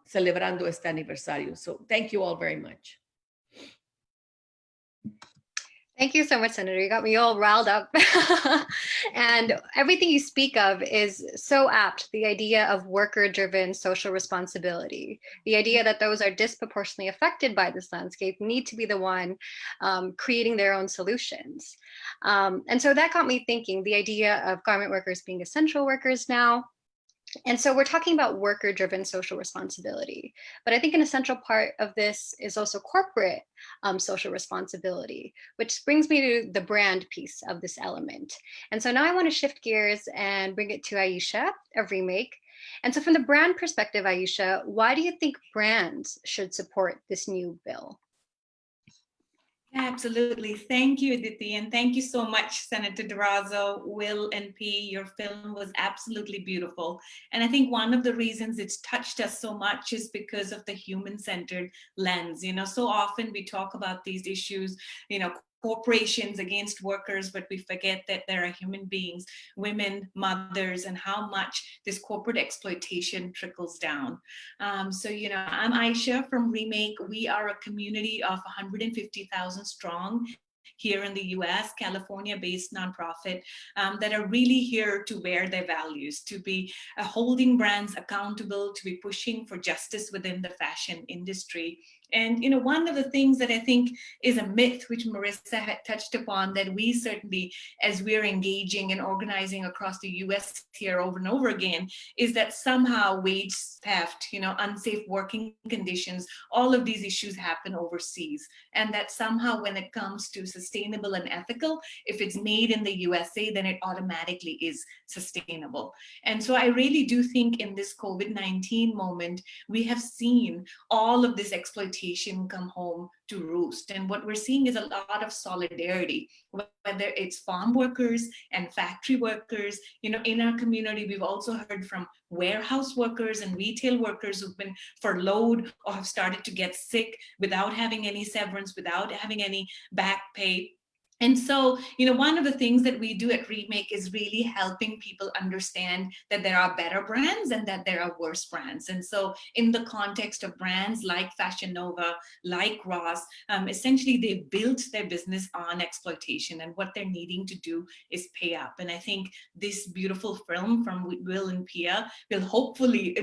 celebrando este aniversario. So, thank you all very much. Thank you so much, Senator. You got me all riled up. And everything you speak of is so apt. The idea of worker-driven social responsibility, the idea that those are disproportionately affected by this landscape need to be the one creating their own solutions. And so that got me thinking, the idea of garment workers being essential workers now. And so we're talking about worker-driven social responsibility, but I think an essential part of this is also corporate social responsibility, which brings me to the brand piece of this element. And so now I want to shift gears and bring it to AYESHA of Remake. And so from the brand perspective, AYESHA, why do you think brands should support this new bill? Absolutely. Thank you, ADITI. And thank you so much, Senator DURAZO, Will, and P. Your film was absolutely beautiful. And I think one of the reasons it's touched us so much is because of the human-centered lens. You know, so often we talk about these issues, you know, corporations against workers, but we forget that there are human beings, women, mothers, and how much this corporate exploitation trickles down. So, you know, I'm AYESHA from Remake. We are a community of 150,000 strong here in the US, California-based nonprofit that are really here to wear their values, to be holding brands accountable, to be pushing for justice within the fashion industry. And, you know, one of the things that I think is a myth, which Marissa had touched upon, that we certainly, as we're engaging and organizing across the US here over and over again, is that somehow wage theft, you know, unsafe working conditions, all of these issues happen overseas. And that somehow when it comes to sustainable and ethical, if it's made in the USA, then it automatically is sustainable. And so I really do think in this COVID-19 moment, we have seen all of this exploitation come home to roost. And what we're seeing is a lot of solidarity, whether it's farm workers and factory workers. You know, in our community, we've also heard from warehouse workers and retail workers who've been furloughed or have started to get sick without having any severance, without having any back pay. And so, one of the things that we do at Remake is really helping people understand that there are better brands and that there are worse brands. And so in the context of brands like Fashion Nova, like Ross, essentially they've built their business on exploitation, and what they're needing to do is pay up. And I think this beautiful film from Will and Pia will hopefully,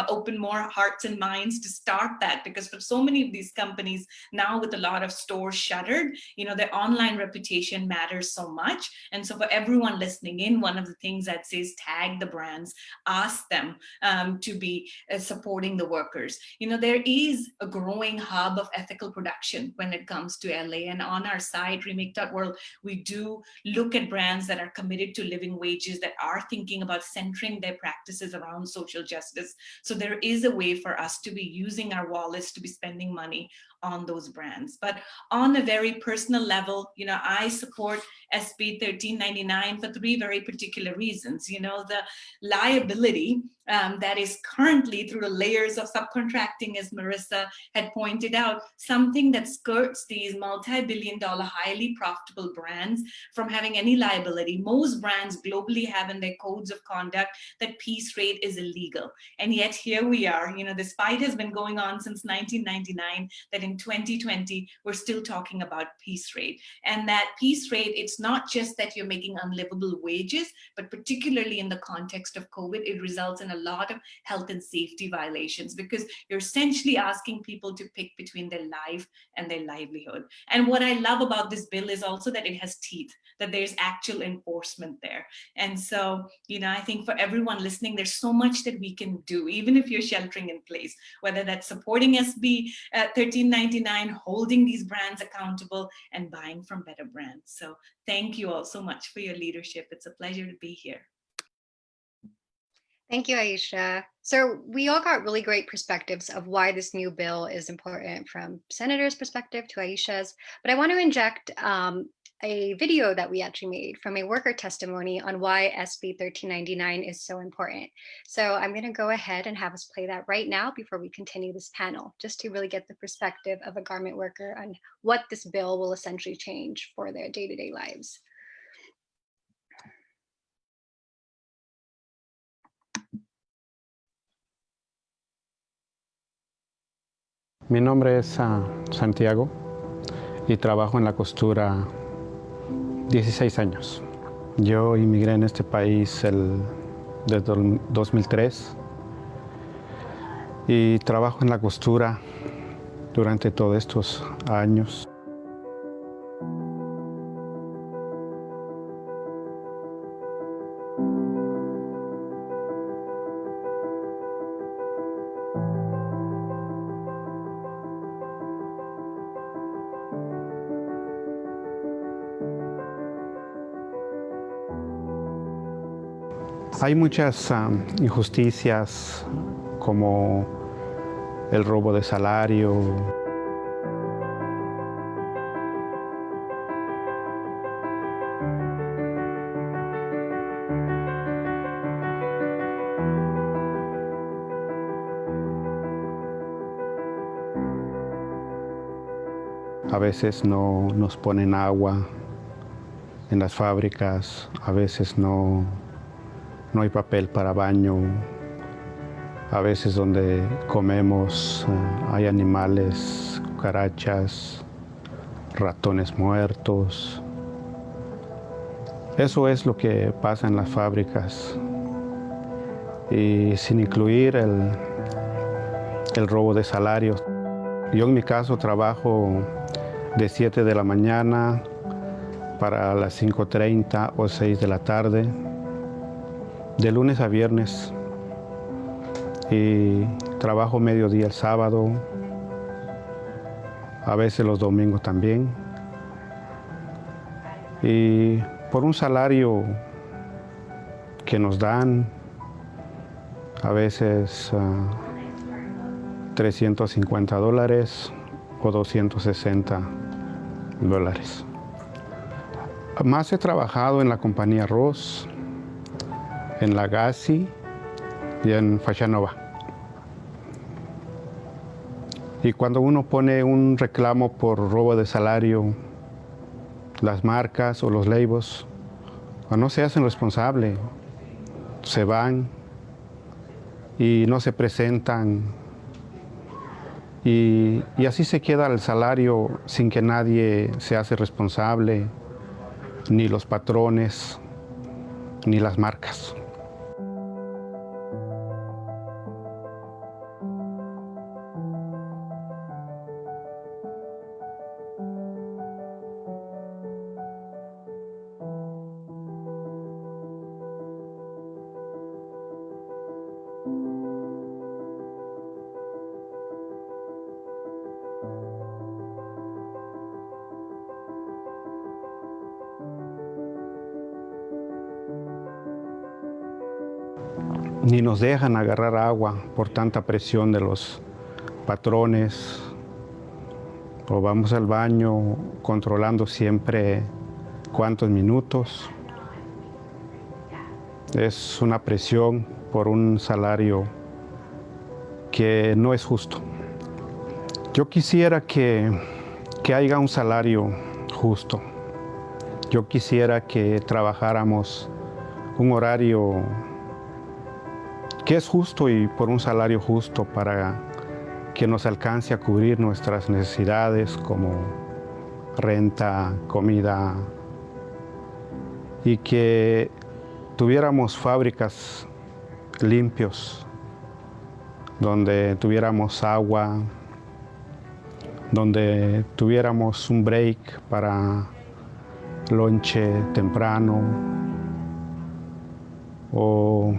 open more hearts and minds to start that, because for so many of these companies now, with a lot of stores shuttered, their online reputation matters so much. And so for everyone listening in, one of the things that says tag the brands, ask them to be supporting the workers. There is a growing hub of ethical production when it comes to LA, and on our site remake.world, we do look at brands that are committed to living wages, that are thinking about centering their practices around social justice. So there is a way for us to be using our wallets to be spending money on those brands. But on a very personal level, I support SB 1399 for three very particular reasons. The liability that is currently, through the layers of subcontracting, as Marissa had pointed out, something that skirts these multi-billion-dollar, highly profitable brands from having any liability. Most brands globally have in their codes of conduct that piece rate is illegal. And yet here we are, this fight has been going on since 1999, that in 2020, we're still talking about piece rate. And that piece rate, it's not just that you're making unlivable wages, but particularly in the context of COVID, it results in a lot of health and safety violations, because you're essentially asking people to pick between their life and their livelihood. And what I love about this bill is also that it has teeth, that there's actual enforcement there. And so, I think for everyone listening, there's so much that we can do, even if you're sheltering in place, whether that's supporting SB 1399, holding these brands accountable, and buying from better brands. So thank you all so much for your leadership. It's a pleasure to be here. Thank you, Ayesha. So we all got really great perspectives of why this new bill is important, from Senator's perspective to Ayesha's, but I want to inject a video that we actually made from a worker testimony on why SB 1399 is so important. So I'm going to go ahead and have us play that right now before we continue this panel, just to really get the perspective of a garment worker on what this bill will essentially change for their day-to-day lives. Mi nombre es Santiago y trabajo en la costura 16 años. Yo inmigré en este país desde el 2003 y trabajo en la costura durante todos estos años. Hay muchas injusticias, como el robo de salario. A veces no nos ponen agua en las fábricas, a veces no hay papel para baño, a veces donde comemos hay animales, cucarachas, ratones muertos. Eso es lo que pasa en las fábricas, y sin incluir el robo de salarios. Yo en mi caso trabajo de 7 de la mañana para las 5:30 o 6 de la tarde, de lunes a viernes, y trabajo mediodía el sábado, a veces los domingos también, y por un salario que nos dan, a veces $350 o $260. Más he trabajado en la compañía Ross, en la Gassi y en Fashion Nova. Y cuando uno pone un reclamo por robo de salario, las marcas o los labels no se hacen responsables, se van y no se presentan y así se queda el salario sin que nadie se hace responsable, ni los patrones, ni las marcas. Ni nos dejan agarrar agua por tanta presión de los patrones, o vamos al baño controlando siempre cuántos minutos. Es una presión por un salario que no es justo. Yo quisiera que haya un salario justo. Yo quisiera que trabajáramos un horario que es justo y por un salario justo para que nos alcance a cubrir nuestras necesidades como renta, comida, y que tuviéramos fábricas limpios, donde tuviéramos agua, donde tuviéramos un break para lonche temprano, o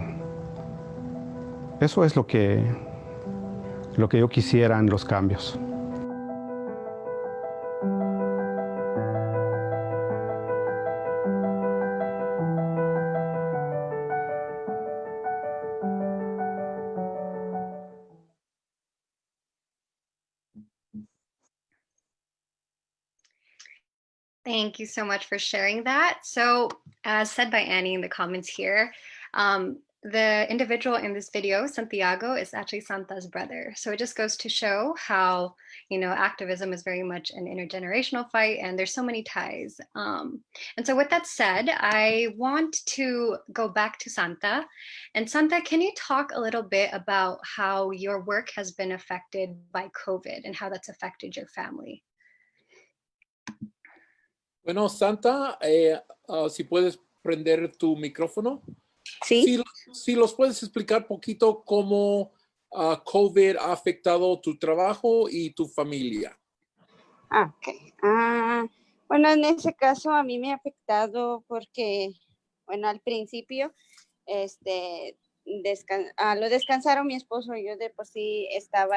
eso es lo que yo quisiera en los cambios. Thank you so much for sharing that. So, as said by Annie in the comments here, the individual in this video, Santiago, is actually Santa's brother. So it just goes to show how, you know, activism is very much an intergenerational fight, and there's so many ties. And so with that said, I want to go back to Santa. And Santa, can you talk a little bit about how your work has been affected by COVID and how that's affected your family? Bueno, Santa, si puedes prender tu micrófono. Sí. Si los puedes explicar poquito cómo COVID ha afectado tu trabajo y tu familia. Ok. Bueno, en ese caso a mí me ha afectado porque, bueno, al principio, lo descansaron mi esposo. Yo de por sí estaba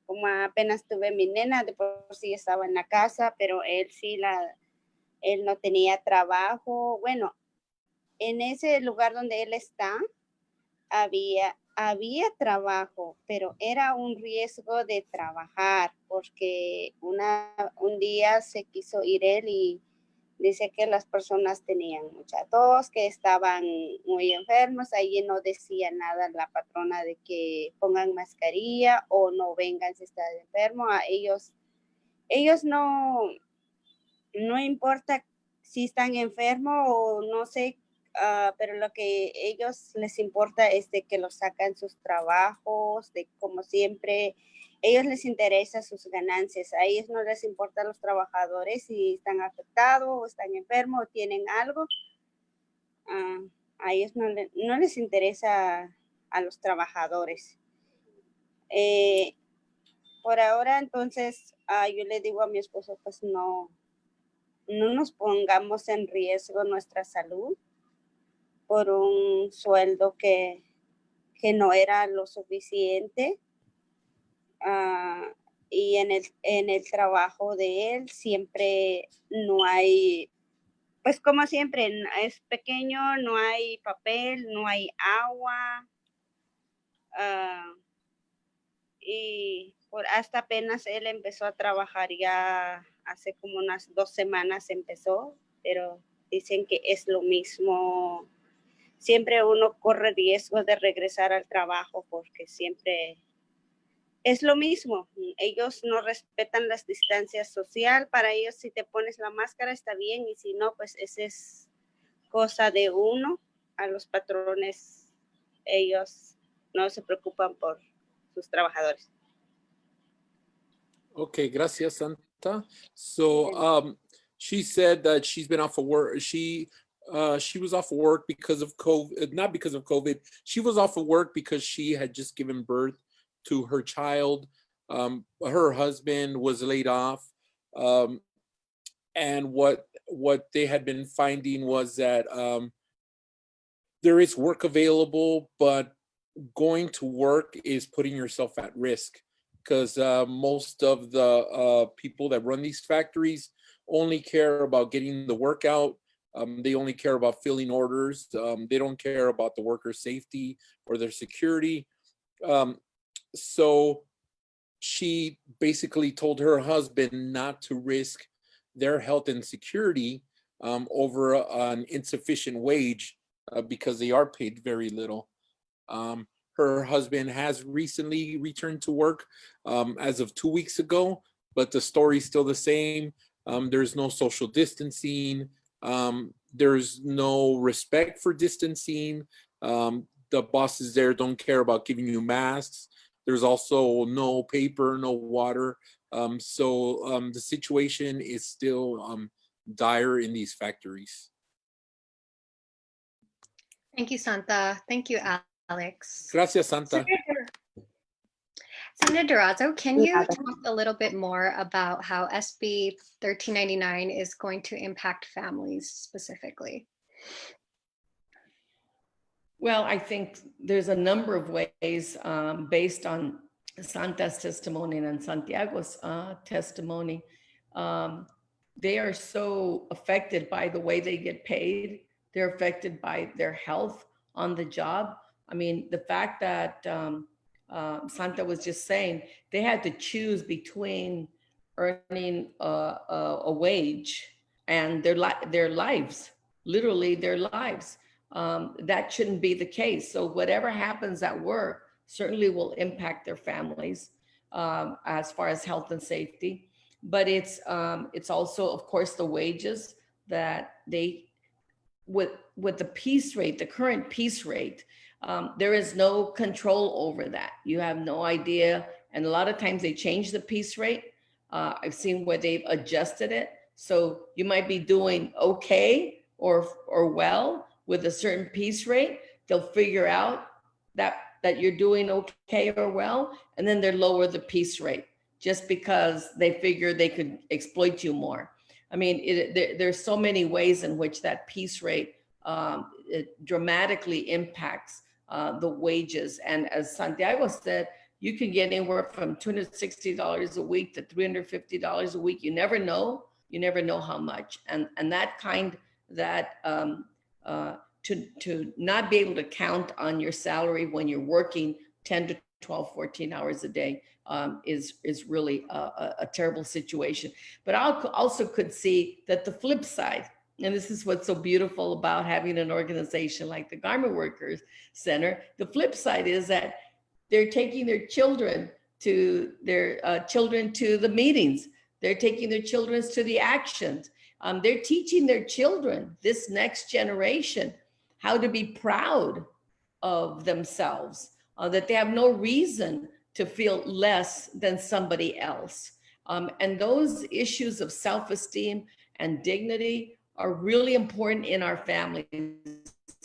como apenas tuve mi nena, de por sí estaba en la casa, pero él él no tenía trabajo. Bueno, en ese lugar donde él está, había trabajo, pero era un riesgo de trabajar porque un día se quiso ir él y dice que las personas tenían mucha tos, que estaban muy enfermos. Ahí no decía nada la patrona de que pongan mascarilla o no vengan si están enfermos. A ellos no importa si están enfermos o no sé, pero lo que ellos les importa es de que los sacan sus trabajos, de como siempre, ellos les interesa sus ganancias. A ellos no les importa a los trabajadores si están afectados o están enfermos o tienen algo. A ellos no les interesa a los trabajadores. Por ahora, entonces, yo le digo a mi esposo, pues no nos pongamos en riesgo nuestra salud por un sueldo que no era lo suficiente. Y en el trabajo de él siempre no hay, pues como siempre, es pequeño, no hay papel, no hay agua. Y hasta apenas él empezó a trabajar, ya hace como unas 2 semanas empezó, pero dicen que es lo mismo. Siempre uno corre riesgo de regresar al trabajo porque siempre es lo mismo. Ellos no respetan las distancias social. Para ellos, si te pones la máscara está bien, y si no, pues esa es cosa de uno. A los patrones, ellos no se preocupan por sus trabajadores. Okay, gracias, Santa. So she said that she's been off of work. She was off of work because of COVID, not because of COVID. She was off of work because she had just given birth to her child. Her husband was laid off. And what they had been finding was that there is work available, but going to work is putting yourself at risk, because most of the people that run these factories only care about getting the work out. They only care about filling orders. They don't care about the workers' safety or their security. So she basically told her husband not to risk their health and security over an insufficient wage because they are paid very little. Her husband has recently returned to work as of 2 weeks ago, but the story's still the same. There's no social distancing. There's no respect for distancing. The bosses there don't care about giving you masks. There's also no paper, no water. So the situation is still dire in these factories. Thank you, Santa. Thank you, Alex. Gracias, Santa. Senator DURAZO, can you talk a little bit more about how SB 1399 is going to impact families specifically? Well, I think there's a number of ways based on Santa's testimony and Santiago's testimony. They are so affected by the way they get paid. They're affected by their health on the job. I mean, the fact that Santa was just saying they had to choose between earning a wage and their lives, literally their lives. That shouldn't be the case. So whatever happens at work certainly will impact their families as far as health and safety. But it's also, of course, the wages that they, with the piece rate, the current piece rate, there is no control over that. You have no idea. And a lot of times they change the piece rate. I've seen where they've adjusted it. So you might be doing okay or well with a certain piece rate. They'll figure out that you're doing okay or well, and then they lower the piece rate just because they figure they could exploit you more. I mean, there's so many ways in which that piece rate it dramatically impacts the wages. And as Santiago said, you can get anywhere from $260 a week to $350 a week. You never know how much. And to not be able to count on your salary when you're working 10 to 12, 14 hours a day is really a terrible situation. But I also could see that the flip side, and this is what's so beautiful about having an organization like the Garment Workers Center, the flip side is that they're taking their children to the meetings. They're taking their children to the actions. They're teaching their children, this next generation, how to be proud of themselves, that they have no reason to feel less than somebody else. And those issues of self-esteem and dignity are really important in our families,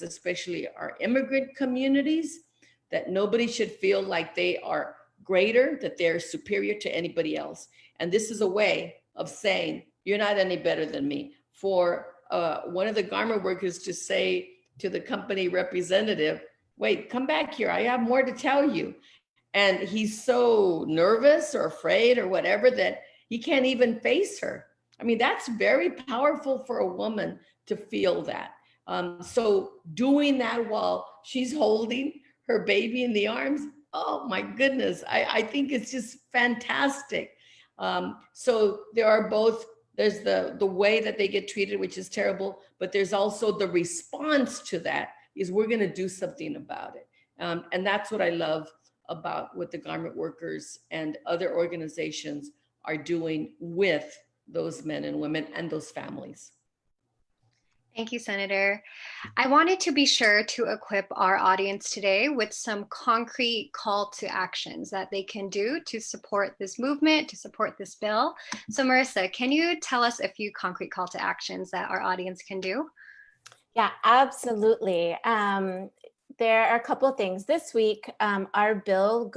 especially our immigrant communities, that nobody should feel like they are greater, that they're superior to anybody else. And this is a way of saying, you're not any better than me. For one of the garment workers to say to the company representative, wait, come back here, I have more to tell you. And he's so nervous or afraid or whatever that he can't even face her. I mean, that's very powerful for a woman to feel that. So doing that while she's holding her baby in the arms, oh my goodness, I think it's just fantastic. So there are both, there's the way that they get treated, which is terrible, but there's also the response to that is we're gonna do something about it. And that's what I love about what the garment workers and other organizations are doing with those men and women and those families. Thank you, Senator. I wanted to be sure to equip our audience today with some concrete call to actions that they can do to support this movement, to support this bill. So Marissa, can you tell us a few concrete call to actions that our audience can do? Yeah, absolutely. There are a couple of things. This week, our bill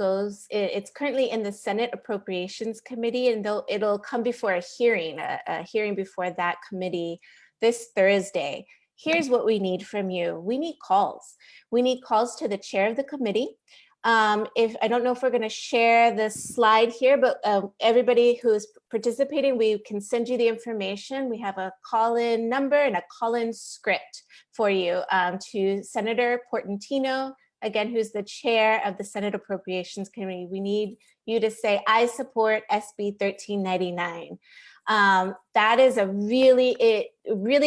it's currently in the Senate Appropriations Committee, and it'll come before a hearing before that committee this Thursday. Here's what we need from you. We need calls. We need calls to the chair of the committee. If I don't know if we're going to share this slide here, but everybody who's participating, we can send you the information. We have a call-in number and a call-in script for you to Senator Portantino, again, who's the chair of the Senate Appropriations Committee. We need you to say, I support SB 1399. That is a really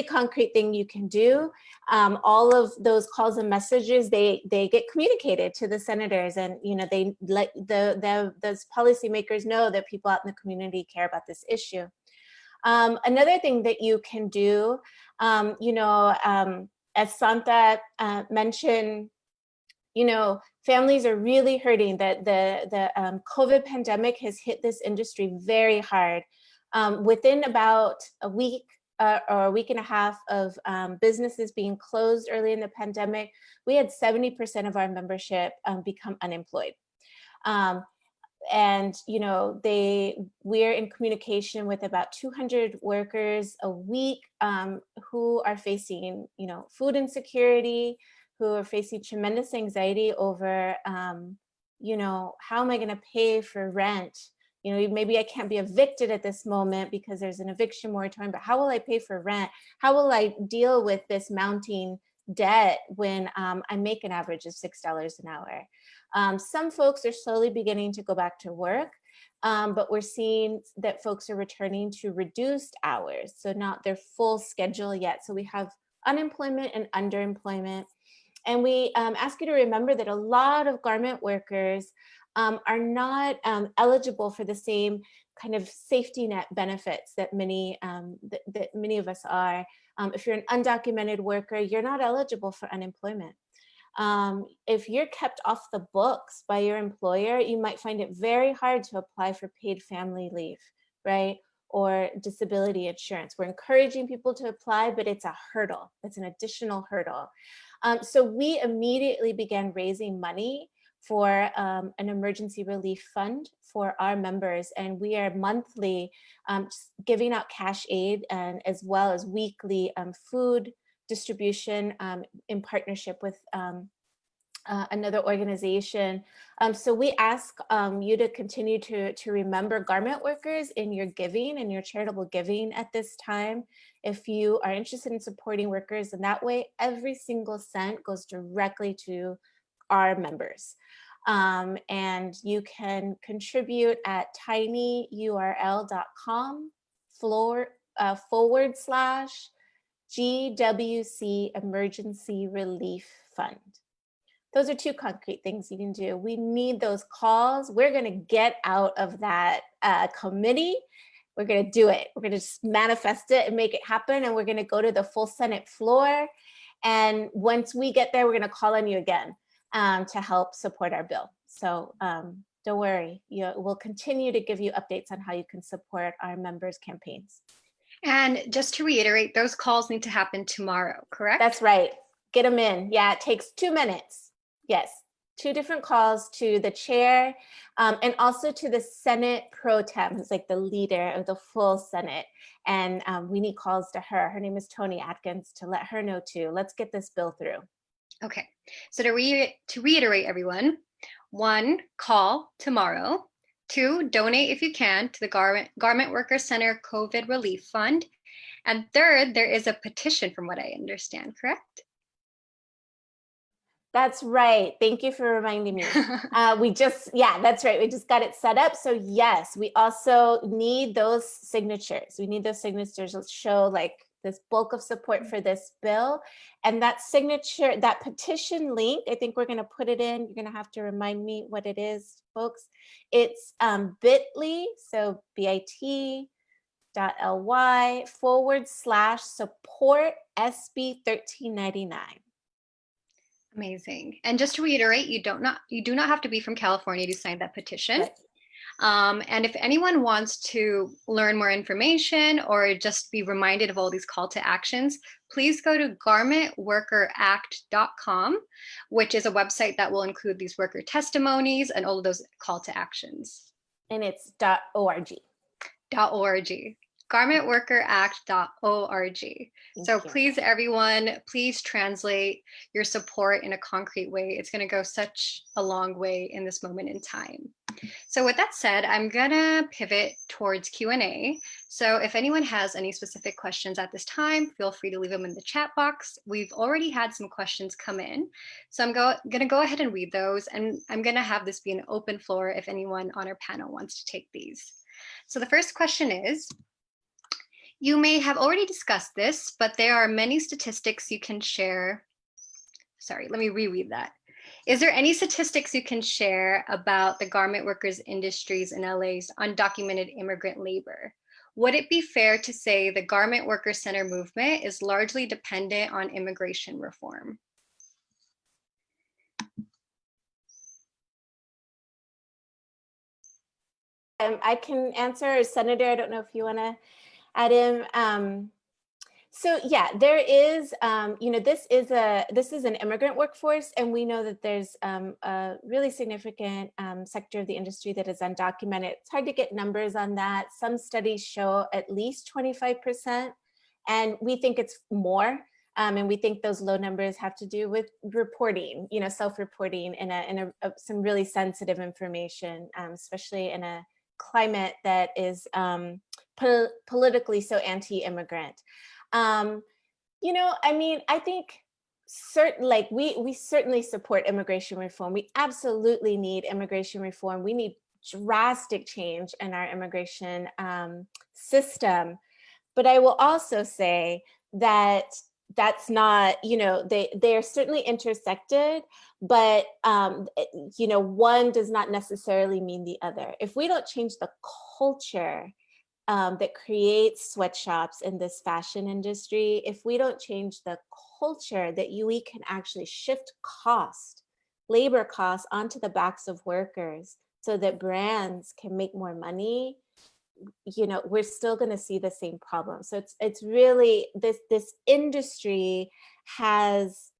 concrete thing you can do. All of those calls and messages, they get communicated to the senators, and they let those policymakers know that people out in the community care about this issue. Another thing that you can do, as Santa mentioned, families are really hurting. That the COVID pandemic has hit this industry very hard. Within about a week or a week and a half of businesses being closed early in the pandemic, we had 70% of our membership become unemployed. And we're in communication with about 200 workers a week who are facing food insecurity, who are facing tremendous anxiety over how am I going to pay for rent? Maybe I can't be evicted at this moment because there's an eviction moratorium, but how will I pay for rent? How will I deal with this mounting debt when I make an average of $6 an hour? Some folks are slowly beginning to go back to work, but we're seeing that folks are returning to reduced hours, so not their full schedule yet. So we have unemployment and underemployment. And we ask you to remember that a lot of garment workers are not eligible for the same kind of safety net benefits that many of us are. If you're an undocumented worker, you're not eligible for unemployment. If you're kept off the books by your employer, you might find it very hard to apply for paid family leave, right? Or disability insurance. We're encouraging people to apply, but it's a hurdle. It's an additional hurdle. So we immediately began raising money for an emergency relief fund for our members. And we are monthly giving out cash aid and as well as weekly food distribution in partnership with another organization. So we ask you to continue to remember garment workers in your giving and your charitable giving at this time. If you are interested in supporting workers in that way, every single cent goes directly to our members. And you can contribute at tinyurl.com/GWC Emergency Relief Fund. Those are two concrete things you can do. We need those calls. We're going to get out of that committee. We're going to do it. We're going to just manifest it and make it happen. And we're going to go to the full Senate floor. And once we get there, we're going to call on you again to help support our bill. So don't worry. We'll continue to give you updates on how you can support our members' campaigns. And just to reiterate, those calls need to happen tomorrow, correct? That's right. Get them in. Yeah, it takes 2 minutes. Yes, 2 different calls to the chair and also to the Senate pro tem, who's like the leader of the full Senate. And we need calls to her. Her name is Toni Atkins, to let her know too. Let's get this bill through. Okay, so to reiterate everyone, 1, call tomorrow. 2, donate if you can to the Garment Workers Center COVID Relief Fund. And 3rd, there is a petition from what I understand, correct? That's right. Thank you for reminding me. That's right. We just got it set up. So yes, we also need those signatures. We need those signatures to show like this bulk of support for this bill. And that signature, that petition link, I think we're going to put it in. You're going to have to remind me what it is, folks. It's bit.ly, so bit.ly/support SB 1399. Amazing. And just to reiterate, you do not have to be from California to sign that petition. Right. And if anyone wants to learn more information or just be reminded of all these call to actions, please go to garmentworkeract.com, which is a website that will include these worker testimonies and all of those call to actions. And it's .org. .org. garmentworkeract.org. So please, everyone, please translate your support in a concrete way. It's going to go such a long way in this moment in time. So with that said, I'm going to pivot towards Q&A. So if anyone has any specific questions at this time, feel free to leave them in the chat box. We've already had some questions come in. So I'm going to go ahead and read those, and I'm going to have this be an open floor if anyone on our panel wants to take these. So the first question is, you may have already discussed this, but there are many statistics you can share. Sorry, let me reread that. Is there any statistics you can share about the garment workers industries in LA's undocumented immigrant labor? Would it be fair to say the Garment Worker Center movement is largely dependent on immigration reform? I can answer, Senator, I don't know if you want to add in. So yeah, there is, this is an immigrant workforce, and we know that there's a really significant sector of the industry that is undocumented. It's hard to get numbers on that. Some studies show at least 25%, and we think it's more. And we think those low numbers have to do with reporting, self-reporting in some really sensitive information, especially in a climate that is politically so anti-immigrant. I think we certainly support immigration reform. We absolutely need immigration reform. We need drastic change in our immigration system. But I will also say that that's not, they are certainly intersected, but, one does not necessarily mean the other. If we don't change the culture that creates sweatshops in this fashion industry, if we don't change the culture that we can actually shift labor costs onto the backs of workers so that brands can make more money, we're still going to see the same problem. So it's really this industry has,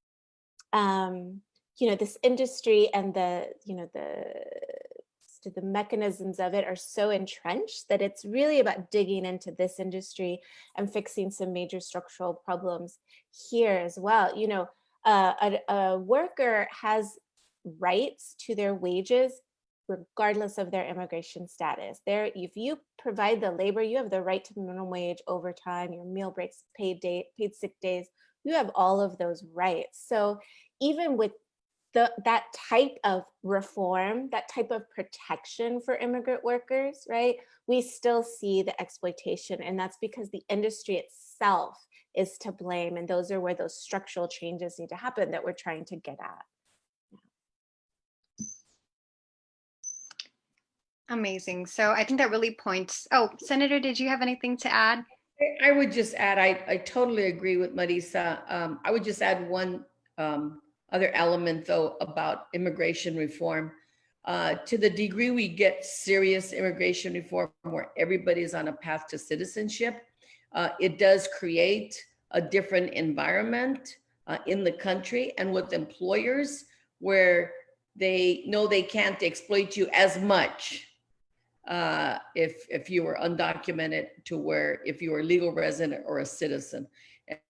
this industry and the mechanisms of it are so entrenched that it's really about digging into this industry and fixing some major structural problems here as well. A worker has rights to their wages regardless of their immigration status. If you provide the labor, you have the right to minimum wage, overtime, your meal breaks, paid sick days. You have all of those rights. So even with that type of reform, that type of protection for immigrant workers, right, we still see the exploitation, and that's because the industry itself is to blame, and those are where those structural changes need to happen that we're trying to get at. Amazing. So I think that really points. Oh, Senator, did you have anything to add? I would just add, I totally agree with Marissa. I would just add one other element, though, about immigration reform. To the degree we get serious immigration reform where everybody's on a path to citizenship, it does create a different environment in the country and with employers where they know they can't exploit you as much if you were undocumented to where if you were a legal resident or a citizen.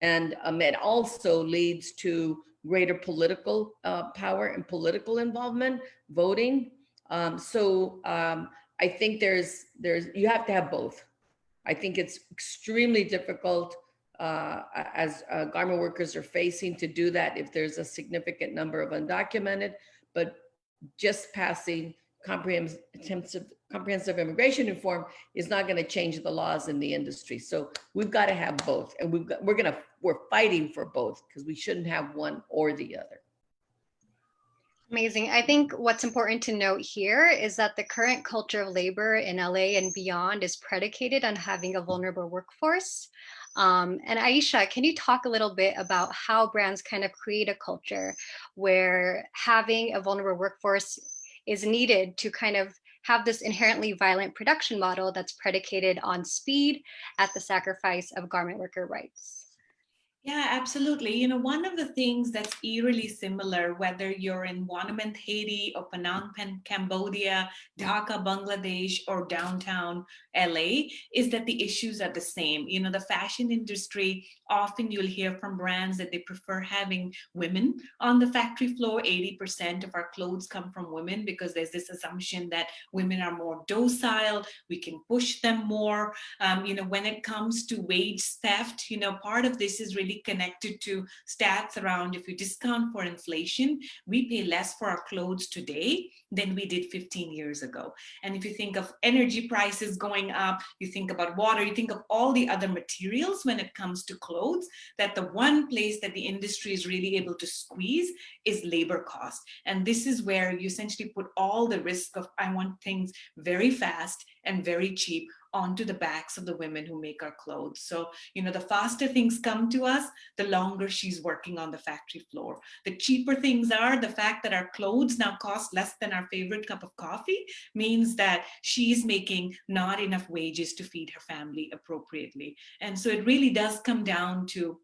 And it also leads to greater political power and political involvement, voting. I think you have to have both. I think it's extremely difficult as garment workers are facing to do that if there's a significant number of undocumented, but just passing comprehensive immigration reform is not going to change the laws in the industry. So we've got to have both, and we're fighting for both because we shouldn't have one or the other. Amazing. I think what's important to note here is that the current culture of labor in LA and beyond is predicated on having a vulnerable workforce. And Ayesha, can you talk a little bit about how brands kind of create a culture where having a vulnerable workforce is needed to kind of have this inherently violent production model that's predicated on speed at the sacrifice of garment worker rights? Yeah, absolutely. You know, one of the things that's eerily similar, whether you're in Wanamint, Haiti, or Phnom Penh, Cambodia, Dhaka, Bangladesh, or downtown LA, is that the issues are the same. You know, the fashion industry, often you'll hear from brands that they prefer having women on the factory floor. 80% of our clothes come from women because there's this assumption that women are more docile, we can push them more. You know, when it comes to wage theft, you know, part of this is really connected to stats around if you discount for inflation, we pay less for our clothes today than we did 15 years ago. And if you think of energy prices going up, you think about water, you think of all the other materials when it comes to clothes, that the one place that the industry is really able to squeeze is labor cost. And this is where you essentially put all the risk of, I want things very fast and very cheap onto the backs of the women who make our clothes. So, you know, the faster things come to us, the longer she's working on the factory floor. The cheaper things are, the fact that our clothes now cost less than our favorite cup of coffee means that she's making not enough wages to feed her family appropriately. And so it really does come down to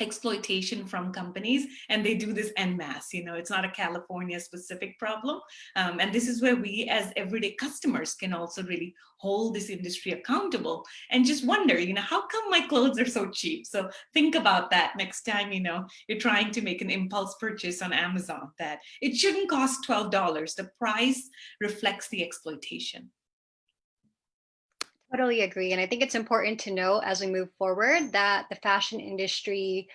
exploitation from companies, and they do this en masse. You know, it's not a California specific problem. And this is where we as everyday customers can also really hold this industry accountable and just wonder, you know, how come my clothes are so cheap? So think about that next time, you know, you're trying to make an impulse purchase on Amazon, that it shouldn't cost $12. The price reflects the exploitation. Totally agree. And I think it's important to know as we move forward that the fashion industry,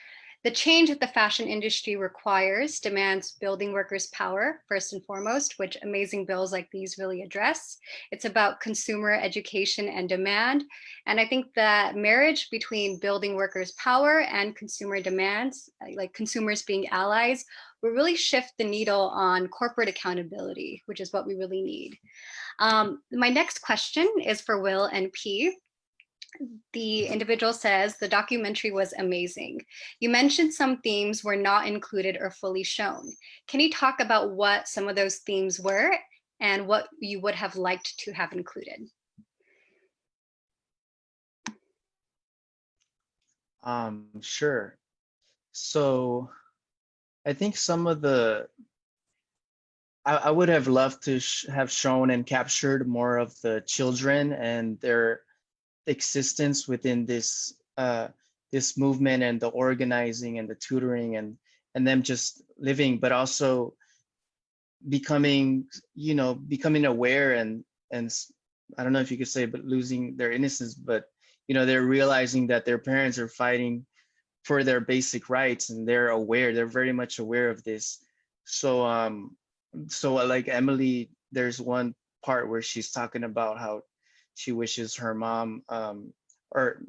the change that the fashion industry requires demands building workers' power, first and foremost, which amazing bills like these really address. It's about consumer education and demand. And I think that marriage between building workers' power and consumer demands, like consumers being allies, will really shift the needle on corporate accountability, which is what we really need. My next question is for Will and P. The individual says, the documentary was amazing. You mentioned some themes were not included or fully shown. Can you talk about what some of those themes were and what you would have liked to have included? Sure. So I think some of the, I would have loved to have shown and captured more of the children and their existence within this this movement and the organizing and the tutoring and them just living, but also becoming, you know, becoming aware and I don't know if you could say, but losing their innocence, but you know, they're realizing that their parents are fighting for their basic rights and they're aware, they're very much aware of this. So so like Emily, there's one part where she's talking about how she wishes her mom or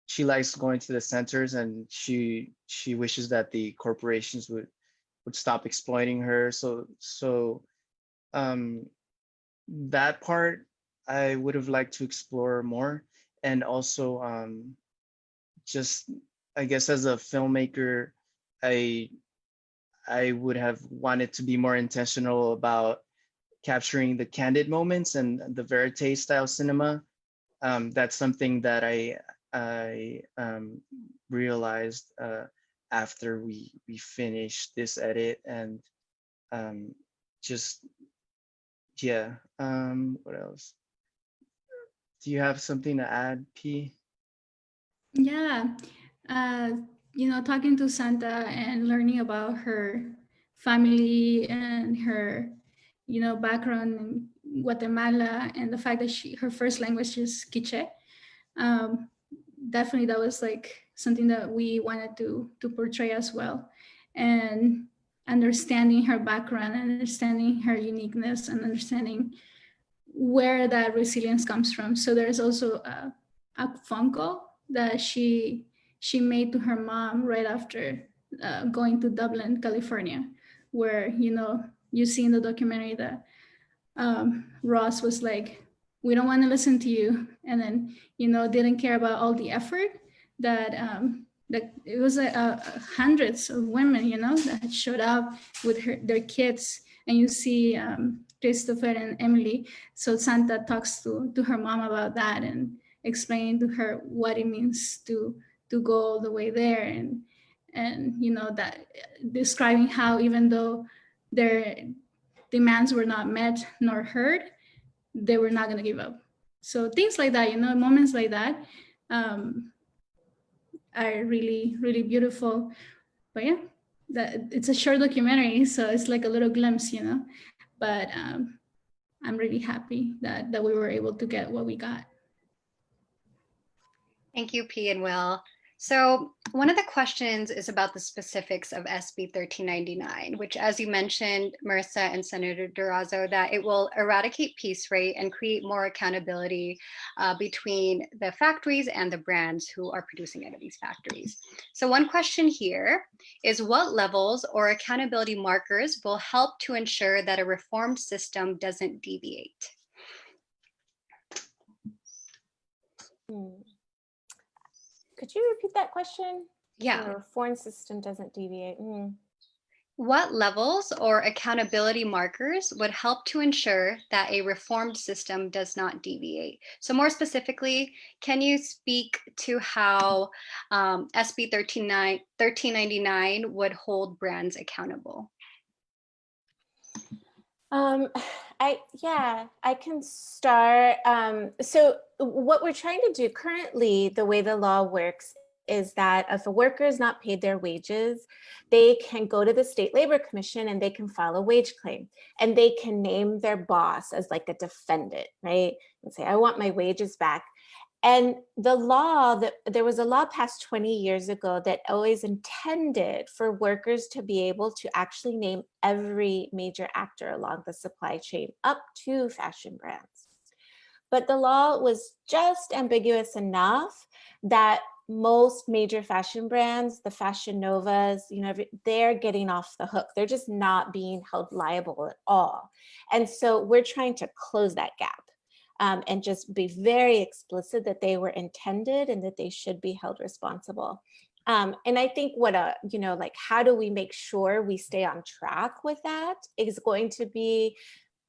she likes going to the centers, and she wishes that the corporations would stop exploiting her. So that part I would have liked to explore more. And also just, I guess as a filmmaker, I would have wanted to be more intentional about capturing the candid moments and the verite style cinema. That's something that I realized after we finished this edit, and just, yeah. What else? Do you have something to add, P? Yeah, you know, talking to Santa and learning about her family and her, you know, background in Guatemala, and the fact that her first language is Quiche. Definitely, that was like something that we wanted to portray as well. And understanding her background, understanding her uniqueness, and understanding where that resilience comes from. So there's also a Funko that she made to her mom right after going to Dublin, California, where, you know, you see in the documentary that Ross was like, we don't want to listen to you. And then, you know, didn't care about all the effort that that it was hundreds of women, you know, that showed up with their kids. And you see Christopher and Emily. So Santa talks to her mom about that and explain to her what it means to go all the way there. And you know, that describing how even though their demands were not met nor heard, they were not going to give up. So things like that, you know, moments like that are really, really beautiful. But yeah, that it's a short documentary, so it's like a little glimpse, you know. But I'm really happy that we were able to get what we got. Thank you, P and Will. So one of the questions is about the specifics of SB 1399, which, as you mentioned, Marissa and Senator DURAZO, that it will eradicate piece rate and create more accountability between the factories and the brands who are producing out of these factories. So one question here is, what levels or accountability markers will help to ensure that a reformed system doesn't deviate? Could you repeat that question? Yeah. The foreign system doesn't deviate. What levels or accountability markers would help to ensure that a reformed system does not deviate? So more specifically, can you speak to how SB 1399 would hold brands accountable? I can start. So what we're trying to do currently, the way the law works, is that if a worker is not paid their wages, they can go to the State Labor Commission and they can file a wage claim, and they can name their boss as like a defendant, right? And say, I want my wages back. And the law, there was a law passed 20 years ago that always intended for workers to be able to actually name every major actor along the supply chain up to fashion brands. But the law was just ambiguous enough that most major fashion brands, the Fashion Novas, you know, they're getting off the hook. They're just not being held liable at all. And so we're trying to close that gap. And just be very explicit that they were intended and that they should be held responsible. And I think you know, like, how do we make sure we stay on track with that is going to be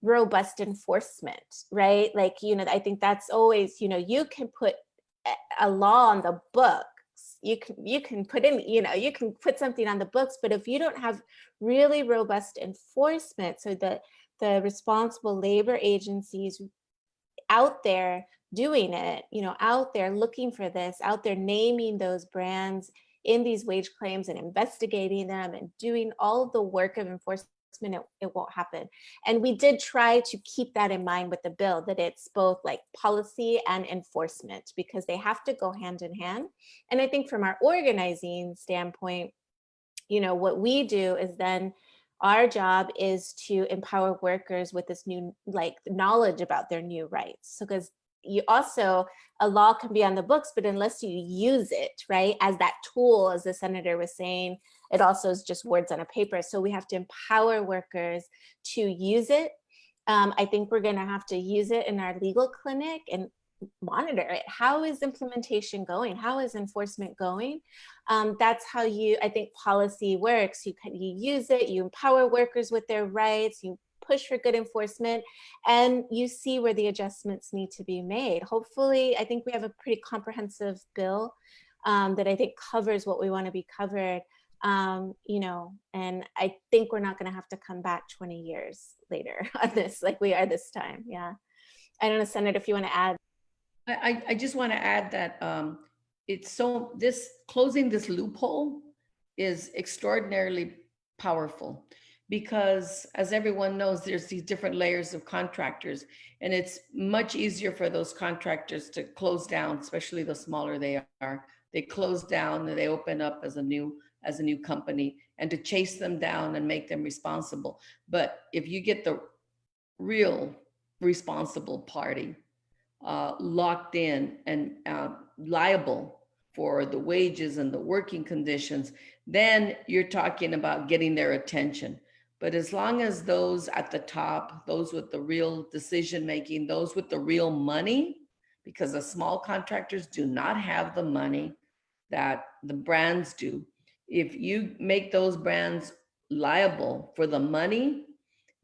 robust enforcement, right? Like, you know, I think that's always, you know, you can put a law on the books, you can put in, you know, you can put something on the books, but if you don't have really robust enforcement so that the responsible labor agencies out there doing it, you know, out there looking for this, out there naming those brands in these wage claims and investigating them and doing all of the work of enforcement, it won't happen. And we did try to keep that in mind with the bill, that it's both like policy and enforcement, because they have to go hand in hand. And I think from our organizing standpoint, you know, what we do is then our job is to empower workers with this new, like, knowledge about their new rights. So, because you also, a law can be on the books, but unless you use it, right, as that tool, as the senator was saying, it also is just words on a paper. So we have to empower workers to use it. I think we're gonna have to use it in our legal clinic and monitor it. How is implementation going? How is enforcement going? That's how I think policy works. You use it, you empower workers with their rights, you push for good enforcement, and you see where the adjustments need to be made. Hopefully, I think we have a pretty comprehensive bill that I think covers what we want to be covered, you know, and I think we're not going to have to come back 20 years later on this like we are this time. Yeah. I don't know, Senator, if you want to add. I just want to add that closing this loophole is extraordinarily powerful, because as everyone knows, there's these different layers of contractors, and it's much easier for those contractors to close down, especially the smaller they are. They close down and they open up as a new company. and to chase them down and make them responsible. But if you get the real responsible party locked in and liable for the wages and the working conditions, then you're talking about getting their attention. But as long as those at the top, those with the real decision making, those with the real money, because the small contractors do not have the money that the brands do. If you make those brands liable for the money,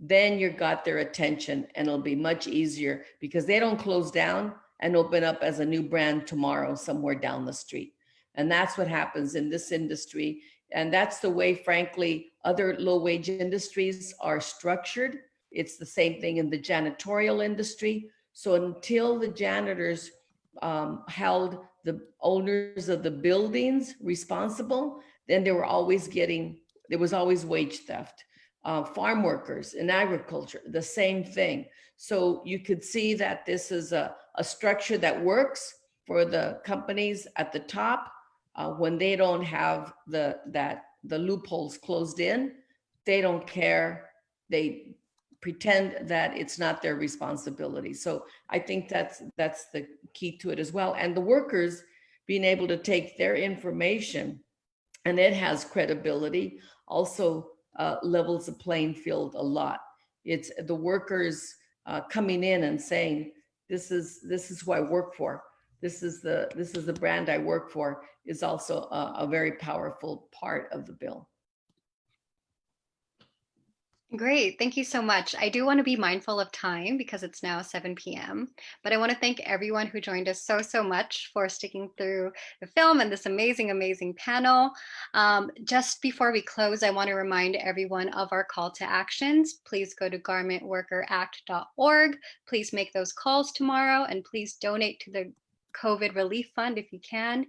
then you got their attention, and it'll be much easier because they don't close down and open up as a new brand tomorrow somewhere down the street. And that's what happens in this industry. And that's the way, frankly, other low-wage industries are structured. It's the same thing in the janitorial industry. So until the janitors held the owners of the buildings responsible, then there was always wage theft. Farm workers in agriculture, the same thing. So you could see that this is a structure that works for the companies at the top. When they don't have the loopholes closed in, they don't care. They pretend that it's not their responsibility. So I think that's the key to it as well. And the workers being able to take their information, and it has credibility, also levels the playing field a lot. It's the workers coming in and saying, this is who I work for. This is the brand I work for, is also a very powerful part of the bill. Great, thank you so much. I do want to be mindful of time because it's now 7 p.m. But I want to thank everyone who joined us so much for sticking through the film and this amazing panel. Just before we close, I want to remind everyone of our call to actions. Please go to garmentworkeract.org. Please make those calls tomorrow, and please donate to the COVID Relief Fund if you can.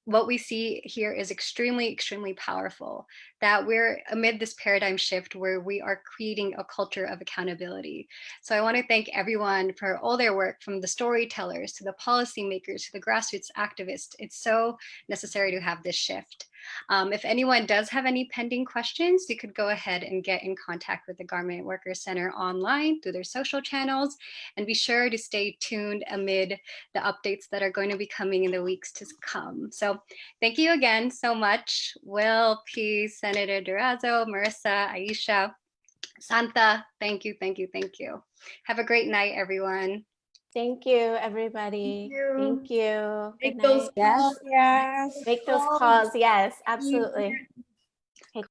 What we see here is extremely powerful, that we're amid this paradigm shift where we are creating a culture of accountability. So I want to thank everyone for all their work, from the storytellers to the policymakers to the grassroots activists. It's so necessary to have this shift. If anyone does have any pending questions, you could go ahead and get in contact with the Garment Workers Center online through their social channels, and be sure to stay tuned amid the updates that are going to be coming in the weeks to come. So thank you again so much, Will, P, Senator DURAZO, Marissa, Ayesha, Santa. Thank you. Have a great night, everyone. Thank you, everybody. Thank you. Make Good those night. calls. Yes. Make those calls. Yes, absolutely.